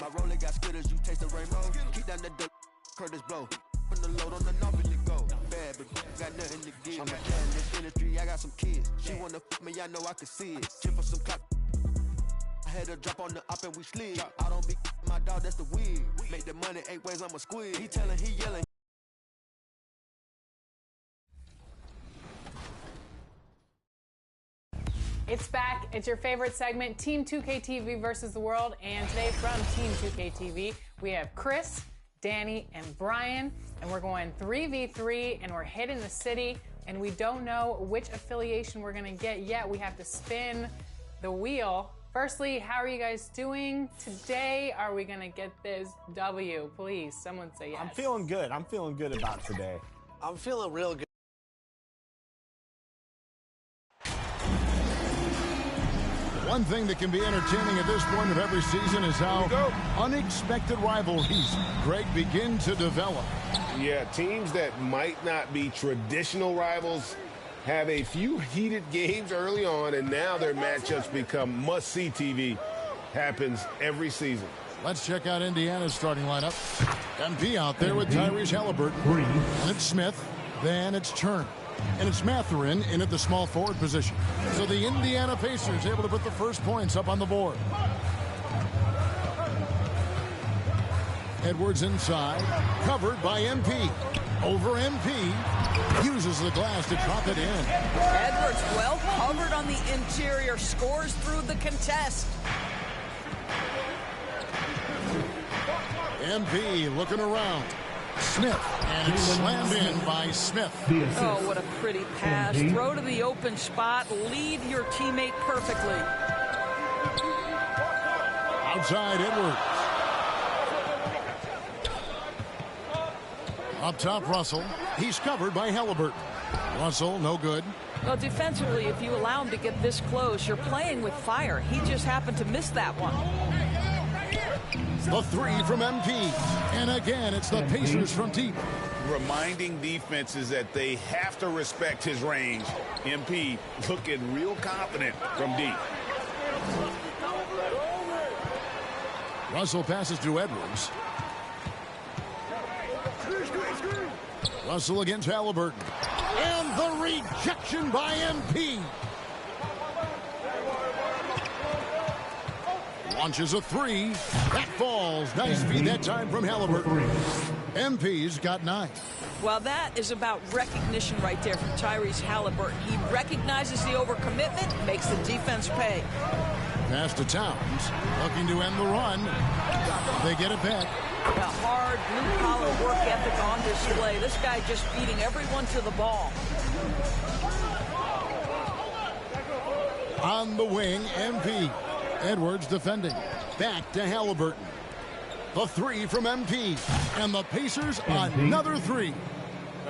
My roller got skitters, you taste the rainbow. Keep down the dirt, Curtis blow. Put the load on the knob and you go. Bad, but got nothing to give. I'm a dad in this industry, I got some kids. She wanna f me, I know I can see it. Chip for some clock. I had to drop on the up and we slid. I don't be my dog, that's the weird. Make the money 8 ways, I'm a squid. He telling, he yelling. It's back. It's your favorite segment, Team 2K TV versus the world. And today from Team 2K TV, we have Chris, Danny, and Brian. And we're going 3v3, and we're hitting the city. And we don't know which affiliation we're going to get yet. We have to spin the wheel. Firstly, how are you guys doing today? Are we going to get this W? Please, someone say yes. I'm feeling good. I'm feeling good about today. I'm feeling real good. One thing that can be entertaining at this point of every season is how unexpected rivalries, Greg, begin to develop. Yeah, teams that might not be traditional rivals have a few heated games early on, and now their matchups become must-see TV. Happens every season. Let's check out Indiana's starting lineup. MP out there with Tyrese Halliburton. And it's Smith. Then it's Turner. And it's Mathurin in at the small forward position. So the Indiana Pacers able to put the first points up on the board. Edwards inside, covered by MP. Over MP, uses the glass to drop it in. Edwards well covered on the interior, scores through the contest. MP looking around. Smith, and it's slammed in by Smith. Oh, what a pretty pass. Throw to the open spot. Lead your teammate perfectly. Outside Edwards. Up top, Russell. He's covered by Halliburton. Russell, no good. Well, defensively, if you allow him to get this close, you're playing with fire. He just happened to miss that one. The three from MP. And again, it's the Pacers from deep. Reminding defenses that they have to respect his range. MP looking real confident from deep. Russell passes to Edwards. Russell against Halliburton. And the rejection by MP. Launches a three. That falls. Nice feed that time from Halliburton. MP's got 9. Well, that is about recognition right there from Tyrese Halliburton. He recognizes the overcommitment, makes the defense pay. Pass to Towns. Looking to end the run. They get it back. A hard, blue-collar work ethic on display. This guy just feeding everyone to the ball. On the wing, MP. Edwards defending. Back to Halliburton. The three from MP. And the Pacers another 3.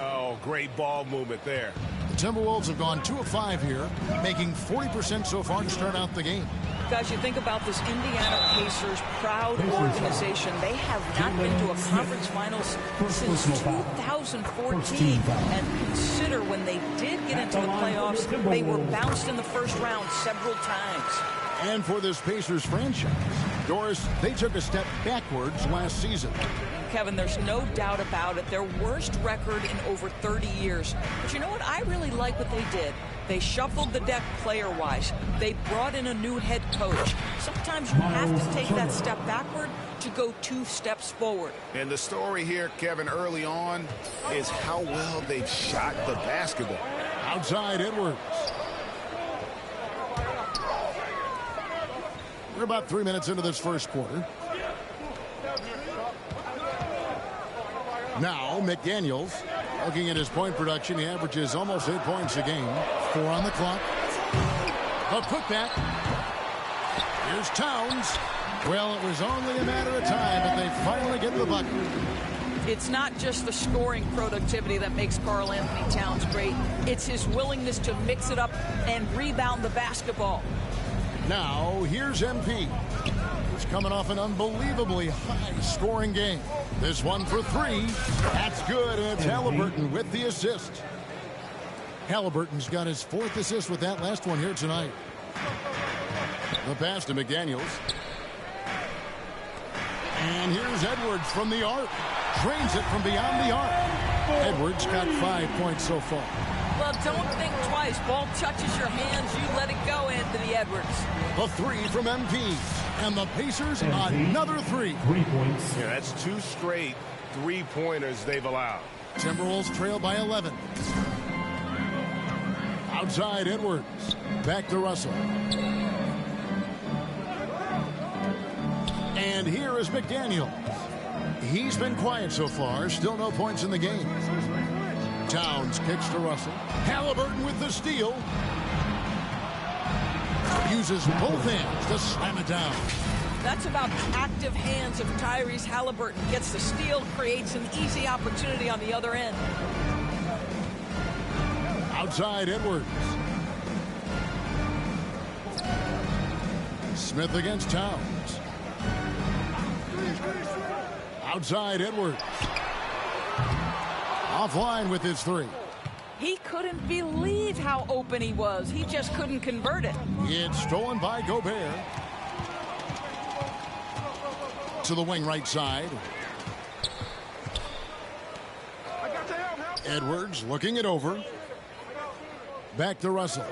Oh, great ball movement there. The Timberwolves have gone 2 of 5 here, making 40% so far to start out the game. Guys, you think about this Indiana Pacers proud organization. They have not been to a conference finals since 2014. And consider when they did get into the playoffs, they were bounced in the first round several times. And for this Pacers franchise, Doris, they took a step backwards last season. Kevin, there's no doubt about it. Their worst record in over 30 years. But you know what? I really like what they did. They shuffled the deck player-wise. They brought in a new head coach. Sometimes you have to take that step backward to go 2 steps forward. And the story here, Kevin, early on is how well they've shot the basketball. Outside Edwards. We're about 3 minutes into this first quarter. Now, McDaniels, looking at his point production, he averages almost 8 points a game. 4 on the clock. A putback. Here's Towns. Well, it was only a matter of time, but they finally get the bucket. It's not just the scoring productivity that makes Karl Anthony Towns great. It's his willingness to mix it up and rebound the basketball. Now, here's MP. He's coming off an unbelievably high-scoring game. This one for 3. That's good, and it's Halliburton with the assist. Halliburton's got his 4th assist with that last one here tonight. The pass to McDaniels. And here's Edwards from the arc. Drains it from beyond the arc. Edwards got 5 points so far. Well, don't think twice. Ball touches your hands, you let it go, Anthony Edwards. The 3 from MP. And the Pacers another 3. 3 points. Yeah, that's 2 straight 3-pointers they've allowed. Timberwolves trail by 11. Outside Edwards. Back to Russell. And here is McDaniels. He's been quiet so far. Still no points in the game. Towns kicks to Russell. Halliburton with the steal. Uses both hands to slam it down. That's about the active hands of Tyrese Halliburton. Gets the steal, creates an easy opportunity on the other end. Outside Edwards. Smith against Towns. Outside Edwards. Offline with his 3. He couldn't believe how open he was. He just couldn't convert it. It's stolen by Gobert. To the wing right side. Edwards looking it over. Back to Russell.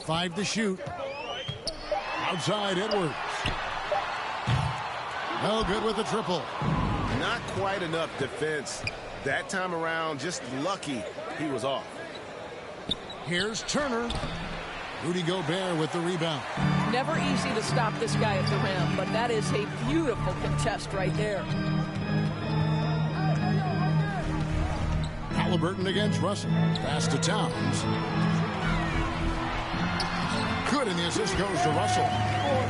5 to shoot. Outside Edwards. No good with the triple. Not quite enough defense. That time around, just lucky he was off. Here's Turner. Rudy Gobert with the rebound. Never easy to stop this guy at the rim, but that is a beautiful contest right there. Halliburton against Russell. Pass to Towns. Good good, and the assist goes to Russell.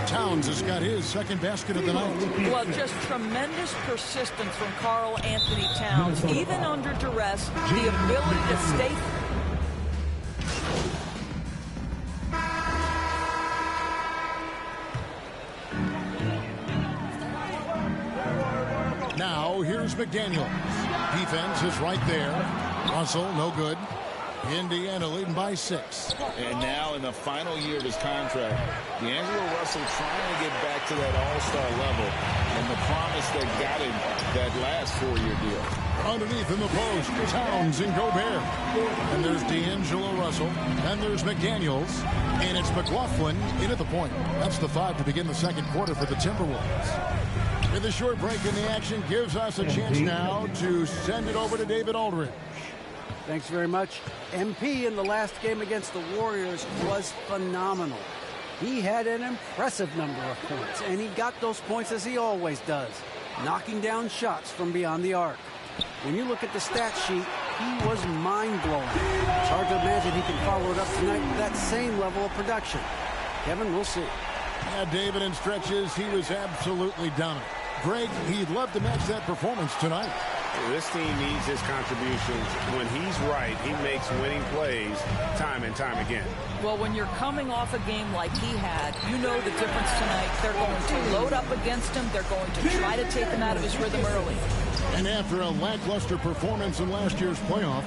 Towns has got his second basket of the night. Well, just tremendous persistence from Karl Anthony Towns. Even under duress, the ability to stay. Now, here's McDaniel. Defense is right there. Russell, no good. Indiana leading by 6. And now in the final year of his contract, D'Angelo Russell trying to get back to that all-star level and the promise that got him that last 4-year deal. Underneath in the post, Towns and Gobert. And there's D'Angelo Russell. And there's McDaniels. And it's McLaughlin in at the point. That's the 5 to begin the second quarter for the Timberwolves. With a short break in the action gives us a chance now to send it over to David Aldridge. Thanks very much. MP in the last game against the Warriors was phenomenal. He had an impressive number of points, and he got those points as he always does, knocking down shots from beyond the arc. When you look at the stat sheet, he was mind-blowing. It's hard to imagine he can follow it up tonight with that same level of production. Kevin, we'll see. Yeah, David, in stretches, he was absolutely dominant. Greg, he'd love to match that performance tonight. This team needs his contributions. When he's right, he makes winning plays time and time again. Well, when you're coming off a game like he had, you know the difference tonight. They're going to load up against him. They're going to try to take him out of his rhythm early. And after a lackluster performance in last year's playoff,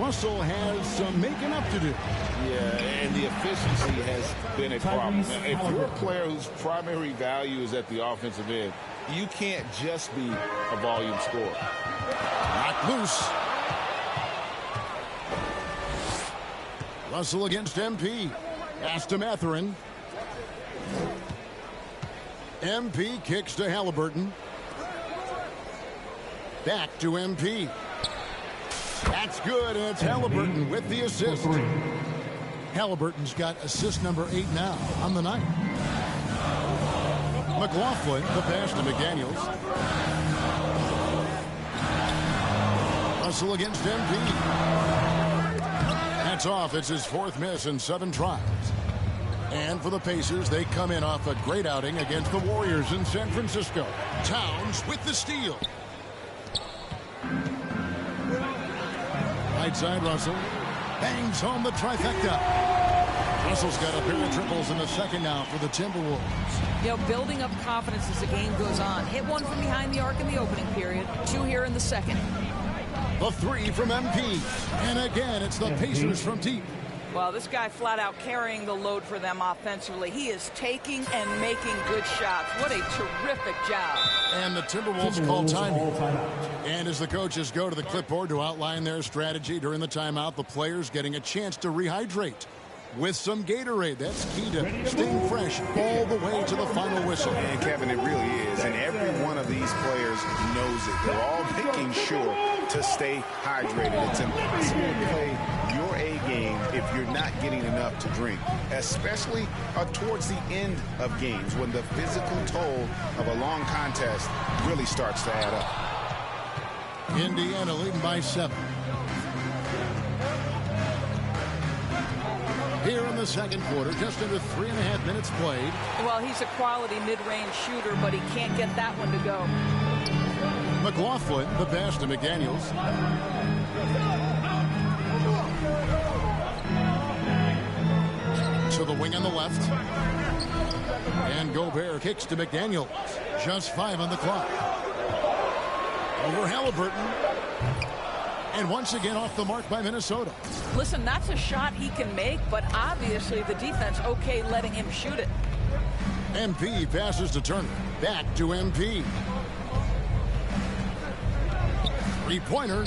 Russell has some making up to do. Yeah, and the efficiency has been a problem. Now, if you're a player whose primary value is at the offensive end, you can't just be a volume scorer. Knocked loose. Russell against MP. Pass to Mathurin. MP kicks to Halliburton. Back to MP. That's good, and it's Halliburton with the assist. Halliburton's got assist number 8 now on the night. McLaughlin, the pass to McDaniels. Russell against MP. That's off. It's his 4th miss in 7 tries. And for the Pacers, they come in off a great outing against the Warriors in San Francisco. Towns with the steal. Right side, Russell. Bangs home the trifecta. Russell's got a pair of triples in the second now for the Timberwolves. You know, building up confidence as the game goes on. Hit one from behind the arc in the opening period. 2 here in the second. The 3 from MP. And again, it's the Pacers from deep. Well, this guy flat out carrying the load for them offensively. He is taking and making good shots. What a terrific job. And the Timberwolves call timeout. And as the coaches go to the clipboard to outline their strategy during the timeout, the players getting a chance to rehydrate with some Gatorade. That's key to staying fresh all the way to the final whistle. And Kevin, it really is. And every one of these players knows it. They're all making sure to stay hydrated. It's impossible to play your A game if you're not getting enough to drink, especially towards the end of games when the physical toll of a long contest really starts to add up. Indiana leading by 7. Here in the second quarter, just under 3.5 minutes played. Well, he's a quality mid-range shooter, but he can't get that one to go. McLaughlin, the pass to McDaniels. To the wing on the left. And Gobert kicks to McDaniels. Just 5 on the clock. Over Halliburton. And once again off the mark by Minnesota. Listen, that's a shot he can make, but obviously the defense okay letting him shoot it. MP passes to Turner. Back to MP. 3-pointer.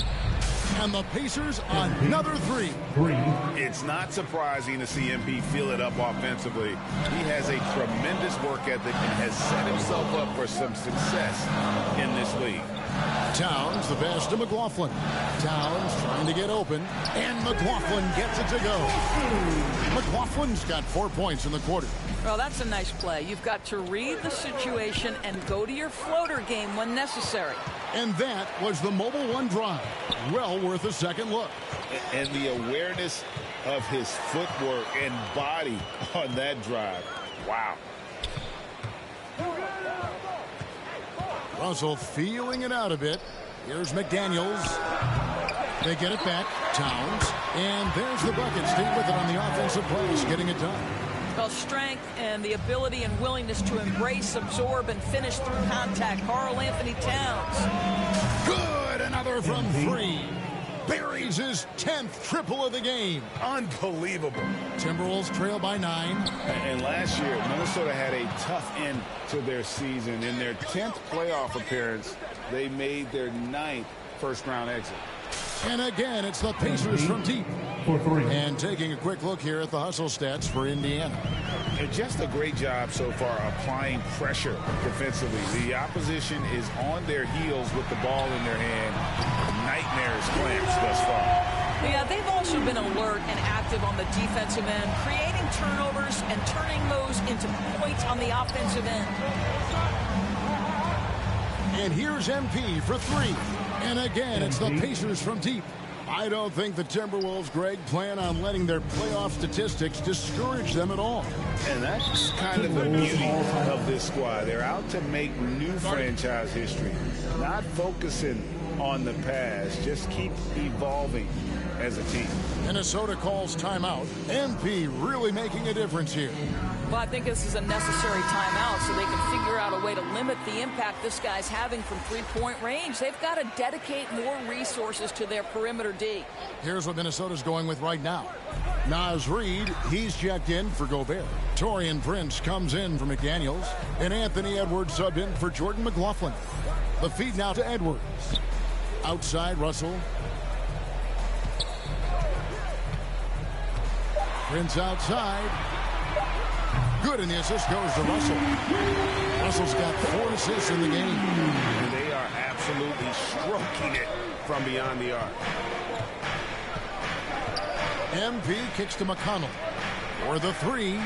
And the Pacers on another 3. It's not surprising to see MP fill it up offensively. He has a tremendous work ethic and has set himself up for some success in this league. Towns, the pass to McLaughlin. Towns trying to get open, and McLaughlin gets it to go. McLaughlin's got 4 points in the quarter. Well, that's a nice play. You've got to read the situation and go to your floater game when necessary. And that was the Mobile One drive. Well worth a second look. And the awareness of his footwork and body on that drive. Wow. Russell feeling it out a bit. Here's McDaniels. They get it back. Towns. And there's the bucket. Steve with it on the offensive plays, getting it done. Well, strength and the ability and willingness to embrace, absorb, and finish through contact. Karl Anthony Towns. Good. Another from 3. Buries his 10th triple of the game. Unbelievable. Timberwolves trail by 9. And last year, Minnesota had a tough end to their season. In their 10th playoff appearance, they made their 9th first-round exit. And again, it's the Pacers from deep. And taking a quick look here at the hustle stats for Indiana. And just a great job so far applying pressure defensively. The opposition is on their heels with the ball in their hand. Nightmares clamps thus far. Yeah, they've also been alert and active on the defensive end, creating turnovers and turning those into points on the offensive end. And here's MP for 3. And again, it's the Pacers from deep. I don't think the Timberwolves, Greg, plan on letting their playoff statistics discourage them at all. And that's kind of the beauty of this squad. They're out to make new franchise history, not focusing on the past, just keep evolving as a team. Minnesota calls timeout. MP really making a difference here. Well, I think this is a necessary timeout so they can figure out a way to limit the impact this guy's having from three-point range. They've got to dedicate more resources to their perimeter D. Here's what Minnesota's going with right now. Naz Reid, he's checked in for Gobert. Taurean Prince comes in for McDaniels. And Anthony Edwards subbed in for Jordan McLaughlin. The feed now to Edwards. Outside, Russell. Prince outside. Good, and the assist goes to Russell. Russell's got 4 assists in the game. And they are absolutely stroking it from beyond the arc. MP kicks to McConnell. For the 3.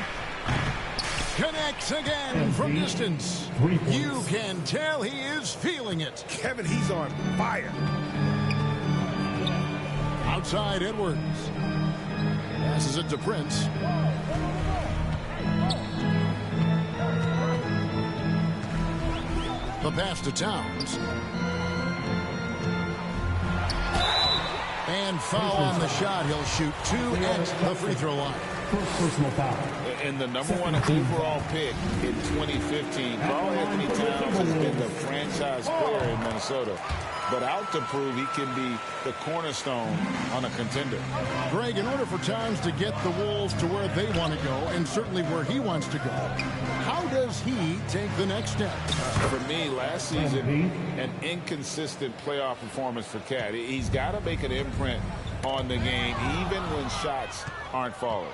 Connects again from distance. You can tell he is feeling it. Kevin, he's on fire. Outside, Edwards. Passes it to Prince. The pass to Towns. And foul on the shot. He'll shoot 2 at the free throw line. First personal foul. And the number 1 overall pick in 2015, Karl Anthony Towns has been the franchise player in Minnesota, but out to prove he can be the cornerstone on a contender. Greg, in order for Towns to get the Wolves to where they want to go, and certainly where he wants to go, how does he take the next step? For me, last season, an inconsistent playoff performance for Cat. He's got to make an imprint on the game, even when shots aren't falling.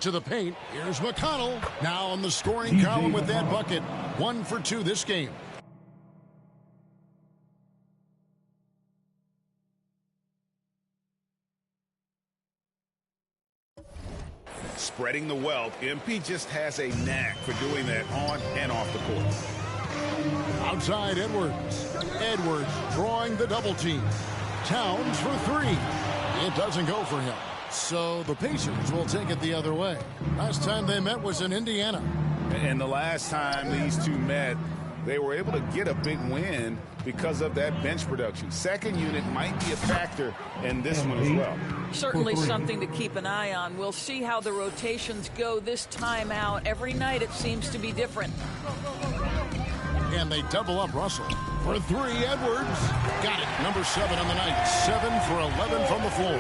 To the paint, here's McConnell. Now on the scoring column with that bucket. 1 for 2 this game. Spreading the wealth, MP just has a knack for doing that on and off the court. Outside, Edwards. Edwards drawing the double team. Towns for 3. It doesn't go for him. So the Pacers will take it the other way. Last time they met was in Indiana. And the last time these two met, they were able to get a big win because of that bench production. Second unit might be a factor in this one as well. Certainly something to keep an eye on. We'll see how the rotations go this time out. Every night it seems to be different. And they double up Russell. For 3, Edwards. Got it. Number 7 on the night. 7 for 11 from the floor.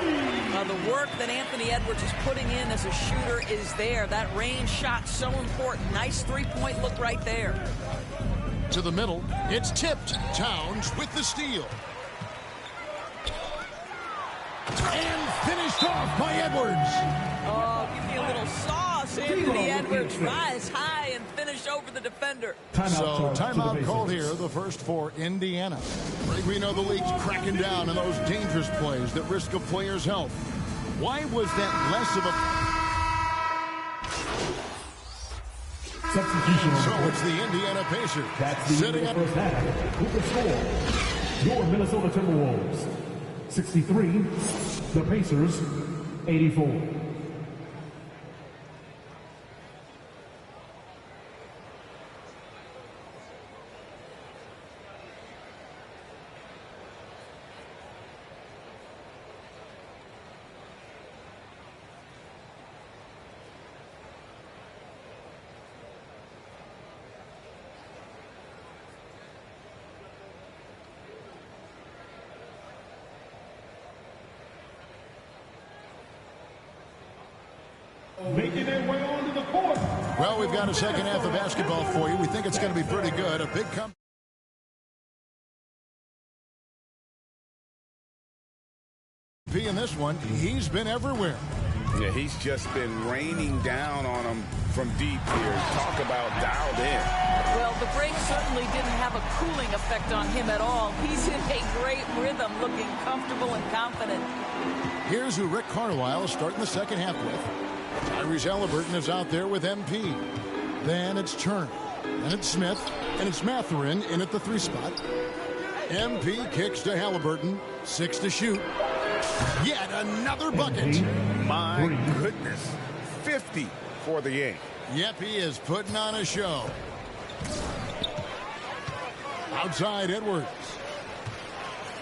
The work that Anthony Edwards is putting in as a shooter is there. That range shot so important. Nice three-point look right there. To the middle. It's tipped. Towns with the steal. And finished off by Edwards. Oh, give me a little sauce. Anthony Edwards rise high high and finish over the defender. Timeout called here, the first for Indiana. We know the league's cracking down on those dangerous plays that risk a player's health. Why was that less of a... Substitution. So it's the Indiana Pacers. That's the sitting end of the first half. With the score, your Minnesota Timberwolves 63, the Pacers 84. Making their way onto the court. Well, we've got a second half of basketball for you. We think it's going to be pretty good. A big comeback. In this one, he's been everywhere. Yeah, he's just been raining down on them from deep here. Talk about dialed in. Well, the break certainly didn't have a cooling effect on him at all. He's in a great rhythm, looking comfortable and confident. Here's who Rick Carlisle is starting the second half with. Tyrese Halliburton is out there with MP. Then it's Turner. And it's Smith. And it's Mathurin in at the 3 spot. MP kicks to Halliburton. 6 to shoot. Yet another bucket. My goodness. 50 for the game. Yep, he is putting on a show. Outside Edwards.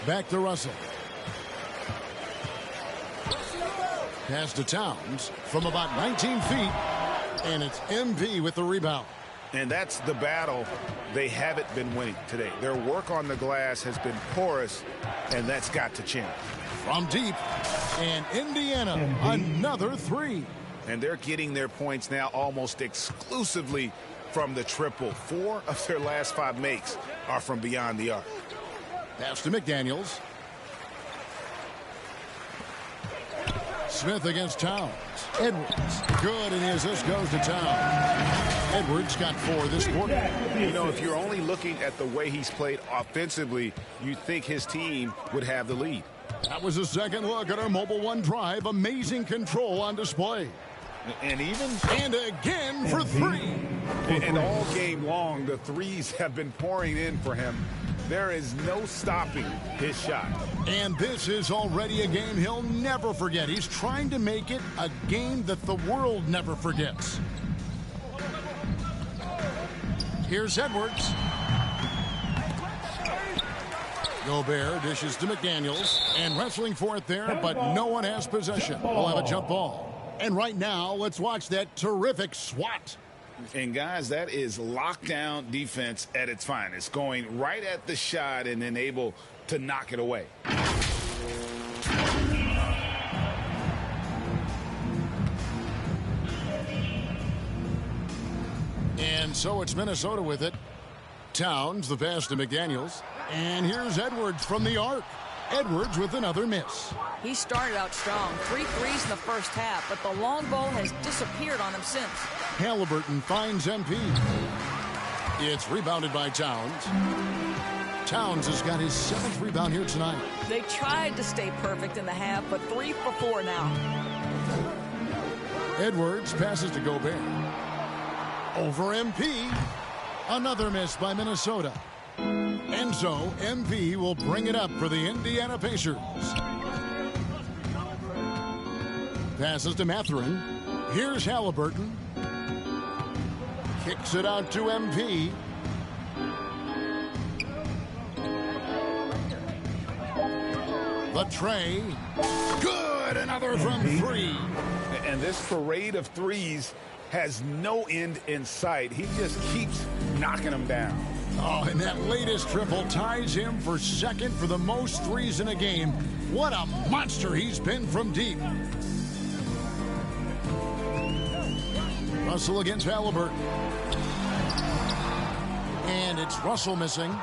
Back to Russell. Pass to Towns from about 19 feet. And it's MP with the rebound. And that's the battle they haven't been winning today. Their work on the glass has been porous, and that's got to change. From deep, and Indiana, another 3. And they're getting their points now almost exclusively from the triple. 4 of their last 5 makes are from beyond the arc. Pass to McDaniels. Smith against Towns. Edwards. Good, and the assist goes to Towns. Edwards got 4 this quarter. You know, if you're only looking at the way he's played offensively, you'd think his team would have the lead. That was a second look at our Mobile One drive. Amazing control on display. And again for 3. And all game long, the threes have been pouring in for him. There is no stopping his shot. And this is already a game he'll never forget. He's trying to make it a game that the world never forgets. Here's Edwards. Gobert dishes to McDaniels. And wrestling for it there, but no one has possession. We'll have a jump ball. And right now, let's watch that terrific swat. And guys, that is lockdown defense at its finest. Going right at the shot and then able to knock it away. And so it's Minnesota with it. Towns, the pass to McDaniels. And here's Edwards from the arc. Edwards with another miss. He started out strong. 3 threes in the first half, but the long ball has disappeared on him since. Halliburton finds MP. It's rebounded by Towns. Towns has got his 7th rebound here tonight. They tried to stay perfect in the half, but 3 for 4 now. Edwards passes to Gobert. Over MP. Another miss by Minnesota. And so MP will bring it up for the Indiana Pacers. Passes to Mathurin. Here's Halliburton. Kicks it out to MP. The tray. Good. Another from 3. And this parade of threes has no end in sight. He just keeps knocking them down. Oh, and that latest triple ties him for second for the most threes in a game. What a monster he's been from deep. Russell against Halliburton. And it's Russell missing.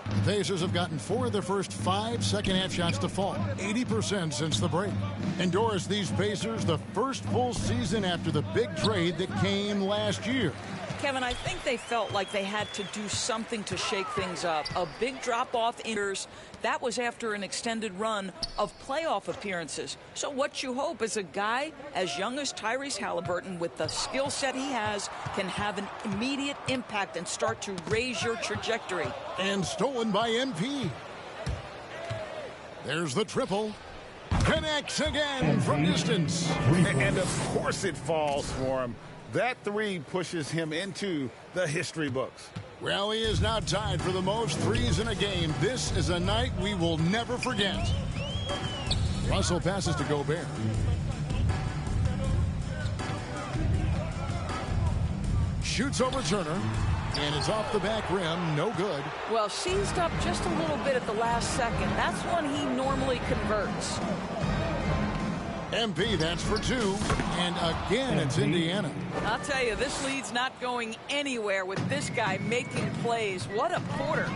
The Pacers have gotten 4 of their first 5 second-half shots to fall. 80% since the break. And Doris, these Pacers, the first full season after the big trade that came last year. Kevin, I think they felt like they had to do something to shake things up. A big drop-off in years. That was after an extended run of playoff appearances. So what you hope is a guy as young as Tyrese Haliburton, with the skill set he has, can have an immediate impact and start to raise your trajectory. And stolen by MP. There's the triple. Connects again from distance. And of course it falls for him. That three pushes him into the history books. Well, he is now tied for the most threes in a game. This is a night we will never forget. Russell passes to Gobert. Shoots over Turner. And it's off the back rim. No good. Well, seized up just a little bit at the last second. That's when he normally converts. MP, that's for two. And again, it's Indiana. I'll tell you, this lead's not going anywhere with this guy making plays. What a quarter.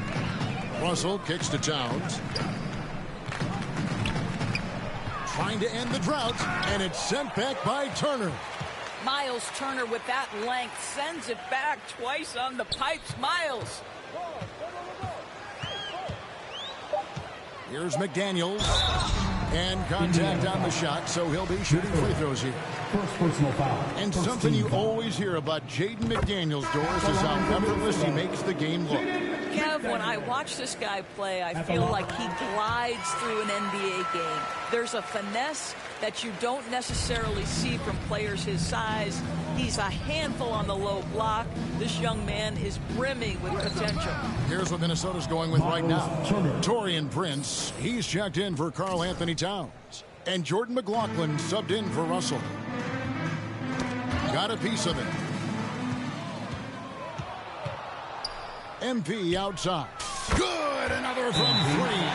Russell kicks to Towns. Trying to end the drought, and it's sent back by Turner. Miles Turner with that length sends it back twice on the pipes. Miles. Here's McDaniels. And contact on the shot, so he'll be shooting free throws here. First personal foul. And something you always hear about Jaden McDaniels, Doris, is how effortless he makes the game look. Kev, when I watch this guy play, I feel like he glides through an NBA game. There's a finesse that you don't necessarily see from players his size. He's a handful on the low block. This young man is brimming with potential. Here's what Minnesota's going with right now. Taurean Prince, he's checked in for Karl Anthony Towns. And Jordan McLaughlin subbed in for Russell. Got a piece of it. MP outside. Good, another from three.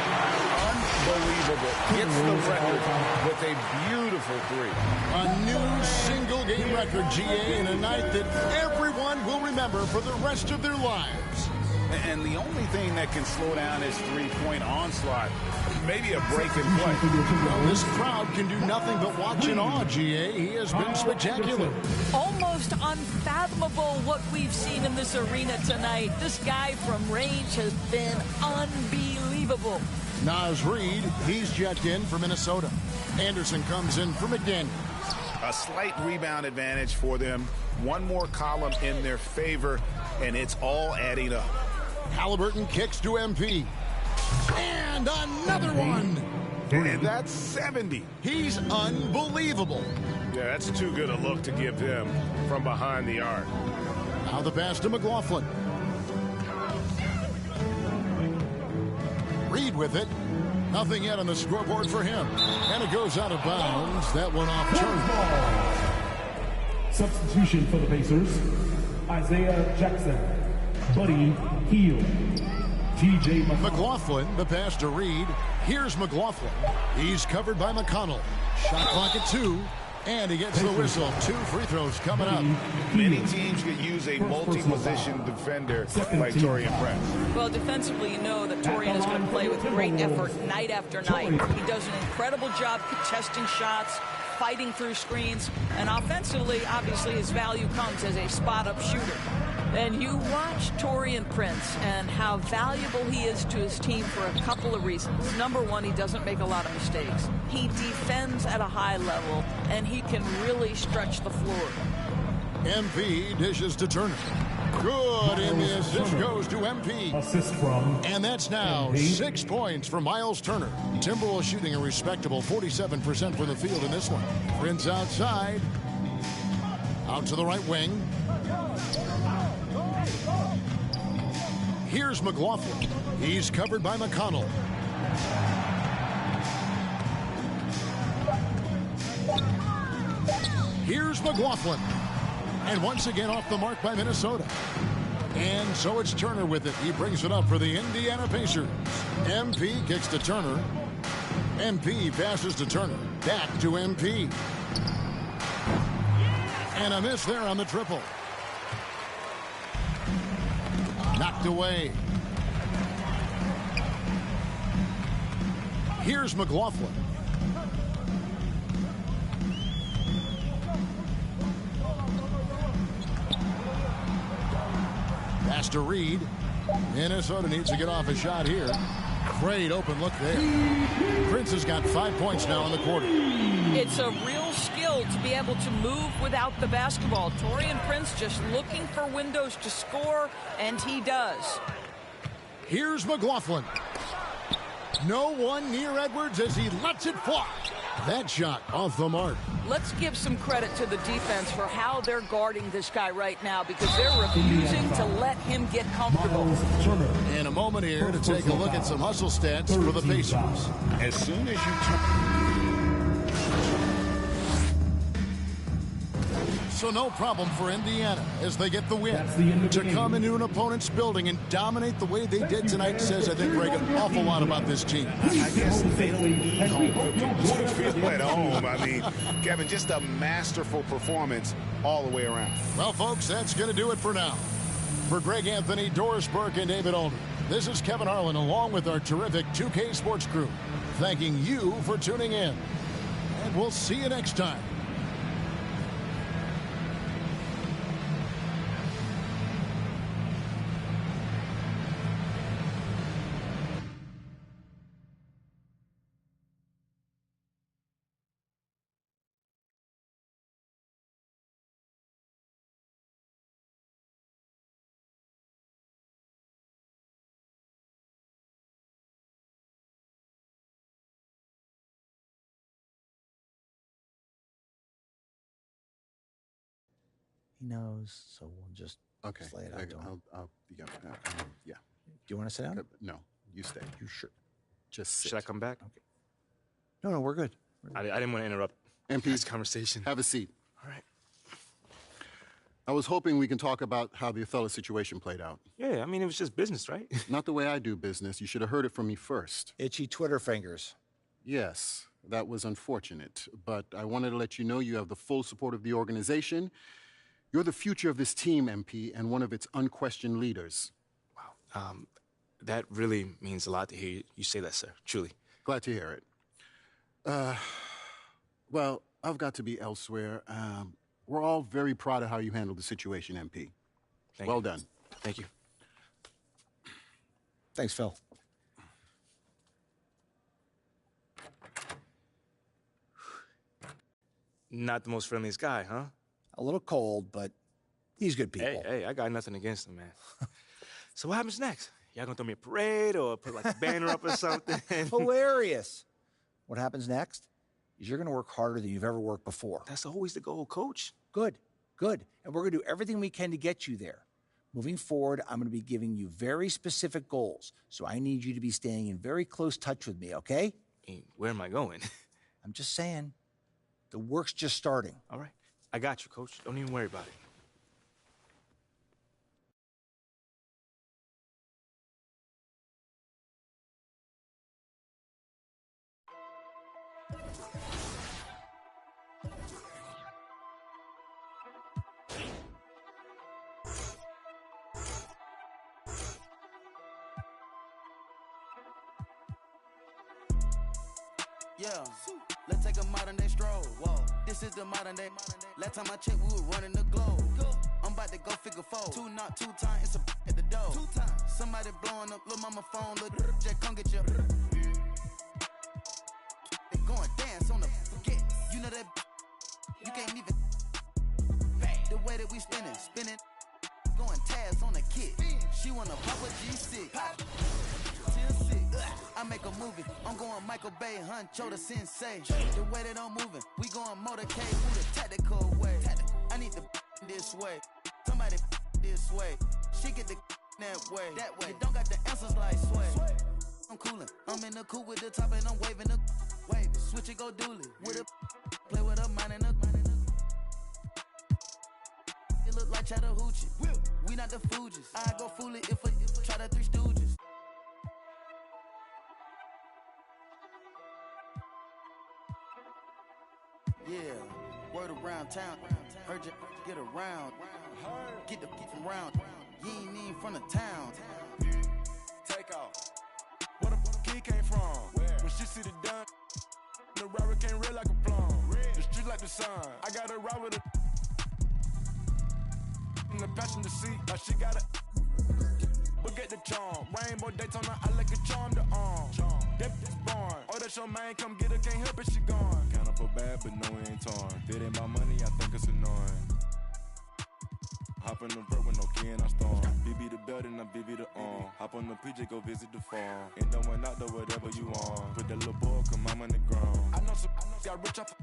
Unbelievable. Gets the record with a beautiful three. A new single-game record, GA, in a night that everyone will remember for the rest of their lives. And the only thing that can slow down his three-point onslaught, maybe a break in play. Well, this crowd can do nothing but watch in awe, GA. He has been spectacular. Almost unfathomable what we've seen in this arena tonight. This guy from range has been unbelievable. Naz Reid, he's checked in for Minnesota. Anderson comes in for McDaniels. A slight rebound advantage for them. One more column in their favor, and it's all adding up. Haliburton kicks to MP. And another one. And that's 70. He's unbelievable. Yeah, that's too good a look to give him from behind the arc. Now the pass to McLaughlin. Reid with it. Nothing yet on the scoreboard for him. And it goes out of bounds. That one off turn. Substitution for the Pacers. Isaiah Jackson. Buddy Hield. TJ McLaughlin, the pass to Reid. Here's McLaughlin. He's covered by McConnell. Shot clock at 2. And he gets the whistle. 2 free throws coming up. Many teams could use a multi-position defender like Taurean Prince. Well, defensively, you know that Taurean is going to play with great effort night after night. He does an incredible job contesting shots, fighting through screens, and offensively, obviously, his value comes as a spot-up shooter. And you watch Taurean Prince and how valuable he is to his team for a couple of reasons. Number one, he doesn't make a lot of mistakes. He defends at a high level, and he can really stretch the floor. MP dishes to Turner. Good, and the assist goes to MP. Assist from. And that's now MP. 6 points for Miles Turner. Timberwolves shooting a respectable 47% from the field in this one. Prince outside. Out to the right wing. Here's McLaughlin. He's covered by McConnell. Here's McLaughlin. And once again off the mark by Minnesota. And so it's Turner with it. He brings it up for the Indiana Pacers. MP kicks to Turner. MP passes to Turner. Back to MP. And a miss there on the triple. Knocked away. Here's McLaughlin. Pass to Reed. Minnesota needs to get off a shot here. Great open look there. Prince has got 5 points now in the quarter. It's a real skill to be able to move without the basketball. Taurean Prince just looking for windows to score, and he does. Here's McLaughlin. No one near Edwards as he lets it fly. That shot off the mark. Let's give some credit to the defense for how they're guarding this guy right now, because they're refusing to let him get comfortable. In a moment here to take a look at some hustle stats for the Pacers. As soon as you turn... So no problem for Indiana as they get the win. To come into an opponent's building and dominate the way they did tonight says, I think, Greg, an awful lot about this team. I guess they feel at home. I mean, Kevin, just a masterful performance all the way around. Well, folks, that's going to do it for now. For Greg Anthony, Doris Burke, and David Alden, this is Kevin Harlan along with our terrific 2K Sports crew, thanking you for tuning in. And we'll see you next time. He knows, so we'll just lay it out to him. Yeah. Do you want to sit down? No, you stay. You sure? Just sit. Should I come back? Okay. No, we're good. I didn't want to interrupt this conversation. Have a seat. All right. I was hoping we can talk about how the Othello situation played out. Yeah, I mean, it was just business, right? Not the way I do business. You should have heard it from me first. Itchy Twitter fingers. Yes, that was unfortunate. But I wanted to let you know you have the full support of the organization. You're the future of this team, MP, and one of its unquestioned leaders. Wow. That really means a lot to hear you say that, sir. Truly. Glad to hear it. Well, I've got to be elsewhere. We're all very proud of how you handled the situation, MP. Well done. Thank you. Thanks, Phil. Not the most friendliest guy, huh? A little cold, but he's good people. Hey, I got nothing against him, man. So what happens next? Y'all gonna throw me a parade or put like a banner up or something? Hilarious. What happens next is you're gonna work harder than you've ever worked before. That's always the goal, Coach. Good. And we're gonna do everything we can to get you there. Moving forward, I'm gonna be giving you very specific goals. So I need you to be staying in very close touch with me, okay? Where am I going? I'm just saying, the work's just starting. All right. I got you, Coach. Don't even worry about it. Yeah, let's take a modern day stroll. Whoa, this is the modern day. Last time I checked, we were running the globe. I'm about to go figure four. 2 knock 2 times, it's a at the door. 2 times. Somebody blowing up, little mama phone, little Jack, come get your. They going dance on the forget. You know that you can't even. The way that we spinning, going tabs on the kid. She wanna pop a G6. Till 6. I make a movie. I'm going Michael Bay, Huncho the Sensei. The way that I'm moving, we going motorcade through the tactical way. I need the this way. Somebody this way. She get the that way. You don't got the answers like sway. I'm coolin'. I'm in the coupe with the top and I'm waving the wave. Switch it, go dually. With a play with a mind and a. It look like Chattahoochee. We not the Fugees. I go fool it if I try the Three Stooges. Yeah, word around town. Heard you get around. Get the from round. You ain't even from the town. Take off. Where the kid came from? When she see the done, the robber came red like a plum. The street like the sun. I got a ride with a in the passenger seat. Like she got a Look at the charm. Rainbow Daytona, I like a charm to arm. That bitch born. Oh, that's your man, come get her, can't help it, she gone. Kinda for bad, but no, it ain't torn. If it ain't my money, I think it's annoying. Hop in the vert with no key and I storm. BB the belt and I BB the arm. Hop on the PJ, go visit the farm. And don't went out there, whatever you want. Put that little boy, come I'm on the ground. I know some got rich off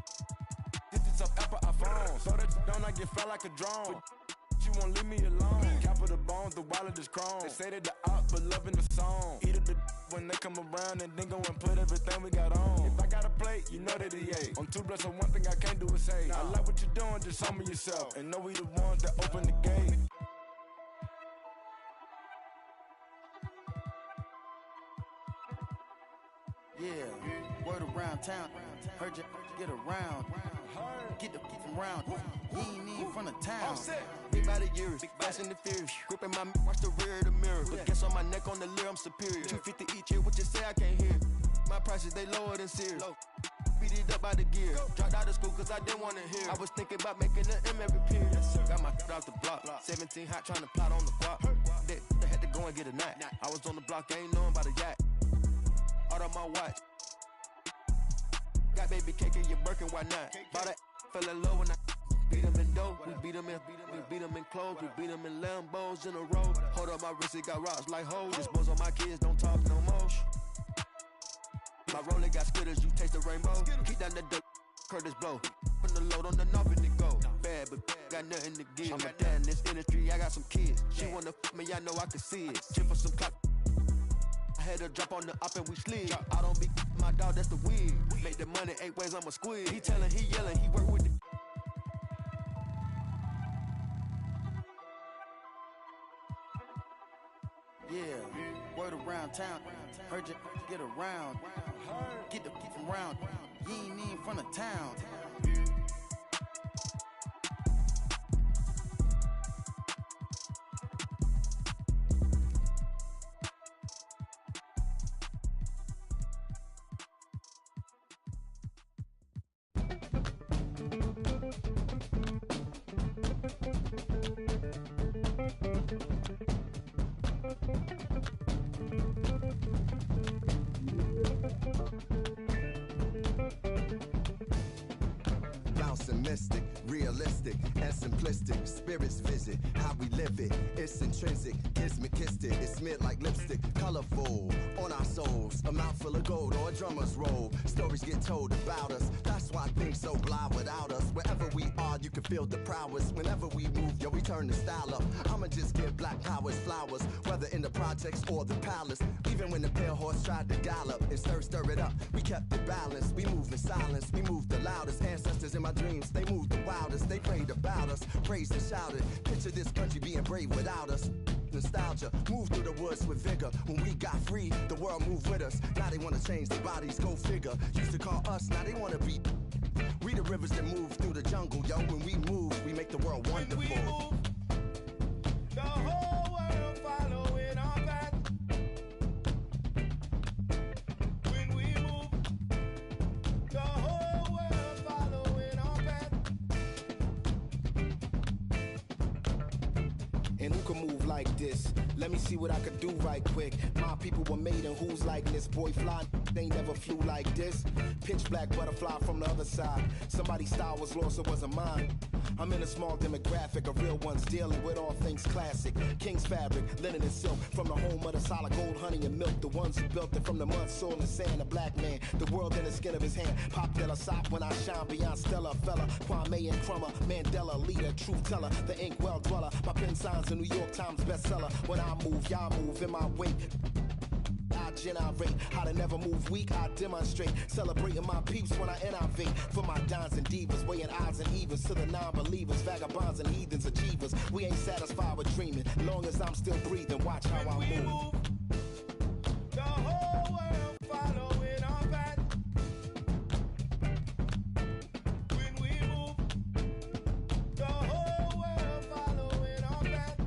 digits of Apple iPhones. So that don't I get fly like a drone. She won't leave me alone. Cap of the bones, the wallet is chrome. They say that the out, but loving the song. Eat it the when they come around and then go and put everything we got on. If I got a plate, you know that he ate. I'm too blessed, so one thing I can't do is say, I like what you're doing, just humble yourself. And know we the ones that open the gate. Yeah, word around town. Heard you get around. Get the from round. You ain't even from the town. Big body years, fast and the furious. Gripping my watch the rear of the mirror. But guess on my neck on the leer, I'm superior. 250 each year, what you say I can't hear. My prices, they lower than Sears. Beat it up by the gear. Dropped out of school cause I didn't want to hear. I was thinking about making an M every period. Got my off the block. 17 hot trying to plot on the guap. They had to go and get a knot. I was on the block, ain't knowing about a yacht. Out of my watch. Got baby cake in your Birkin, why not? Bought that, fell in love when I beat him in dough. We beat him in clothes. We beat him in Lambos in a row. Hold up my wrist, it got rocks like hoes. Dispose on my kids, don't talk no more. My roller got skitters, you taste the rainbow. Keep down the dirt, Curtis blow. Put the load on the knob and it go. Bad, but got nothing to give. I'm a dad in this industry, I got some kids. She wanna f me, I know I can see it. Chip for some clock. I had her drop on the up and we slid. I don't be my dog, that's the wig. Make the money 8 ways, I'm a squid. He tellin', he yellin', he work with the. Yeah, word around town. Heard you get around. Get the from round. You ain't even from the town. Mystic, realistic, and simplistic. Spirits visit how we live it. It's intrinsic, kismet, it's smeared like lipstick. Colorful on our souls, a mouthful of gold or a drummer's roll. Stories get told about us. That's why things so blind without us. Wherever we are, you can feel the prowess. Whenever we move, yo, we turn the style up. I'ma just give black powers flowers, whether in the projects or the palace. Even when the pale horse tried to gallop and stir it up, we kept the balance. We move in silence, we move the loudest. Ancestors in my dreams, they moved the wildest. They prayed about us, praised and shouted. Picture this country being brave without us. Nostalgia, move through the woods with vigor. When we got free, the world moved with us. Now they wanna change their bodies, go figure. Used to call us, now they wanna be. We the rivers that move through the jungle, yo. When we move, we make the world wonderful. When we move, the whole world following our path. When we move, the whole world following our path. And who can move like this? Let me see what I could do right quick. My people were made in who's like this. Boy fly, they never flew like this. Pitch black butterfly from the other side. Somebody's style was lost, it wasn't mine. I'm in a small demographic of real ones dealing with all things classic. King's fabric, linen and silk. From the home of the solid gold, honey and milk. The ones who built it from the mud, soil and sand. A black man, the world in the skin of his hand. Pop Della Sop when I shine beyond Stella. Fella, Kwame and Crummer. Mandela, leader, truth teller. The ink well dweller. My pen signs a New York Times bestseller. When I move, y'all move in my wake. I generate how to never move weak. I demonstrate celebrating my peeps when I innovate. For my dons and divas, weighing odds and evens to the non-believers, vagabonds and heathens, achievers. We ain't satisfied with dreaming. Long as I'm still breathing, watch how I move. The whole world following our path. When we move, the whole world following our path.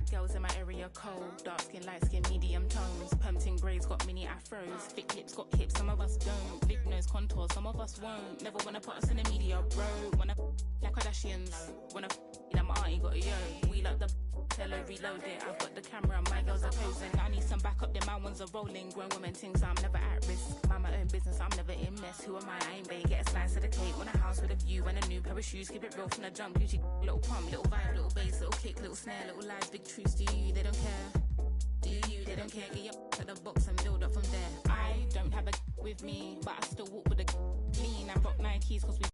Girls in my area cold, dark skin, light skin, medium tones. Pumped grades got mini afros, thick lips got hips, some of us don't. Big nose contours, some of us won't. Never wanna put us in the media, bro. Wanna like Kardashians, wanna that my auntie got a yo. We like the tell her reload it. I've got the camera, my girls are posing. I need some backup, then my ones are rolling. Grown women things, I'm never at risk. Mind my own business, I'm never in mess. Who am I ain't babe. Get a slice of the cake. Want a house with a view and a new pair of shoes. Keep it real from the jump. Gucci, little pump, little vibe, little bass, little kick, little snare, little lies, big truths. Do you? They don't care. Do you? They don't care. Get your at the box and build up from there. I don't have a with me, but I still walk with a clean and rock Nikes 'cause we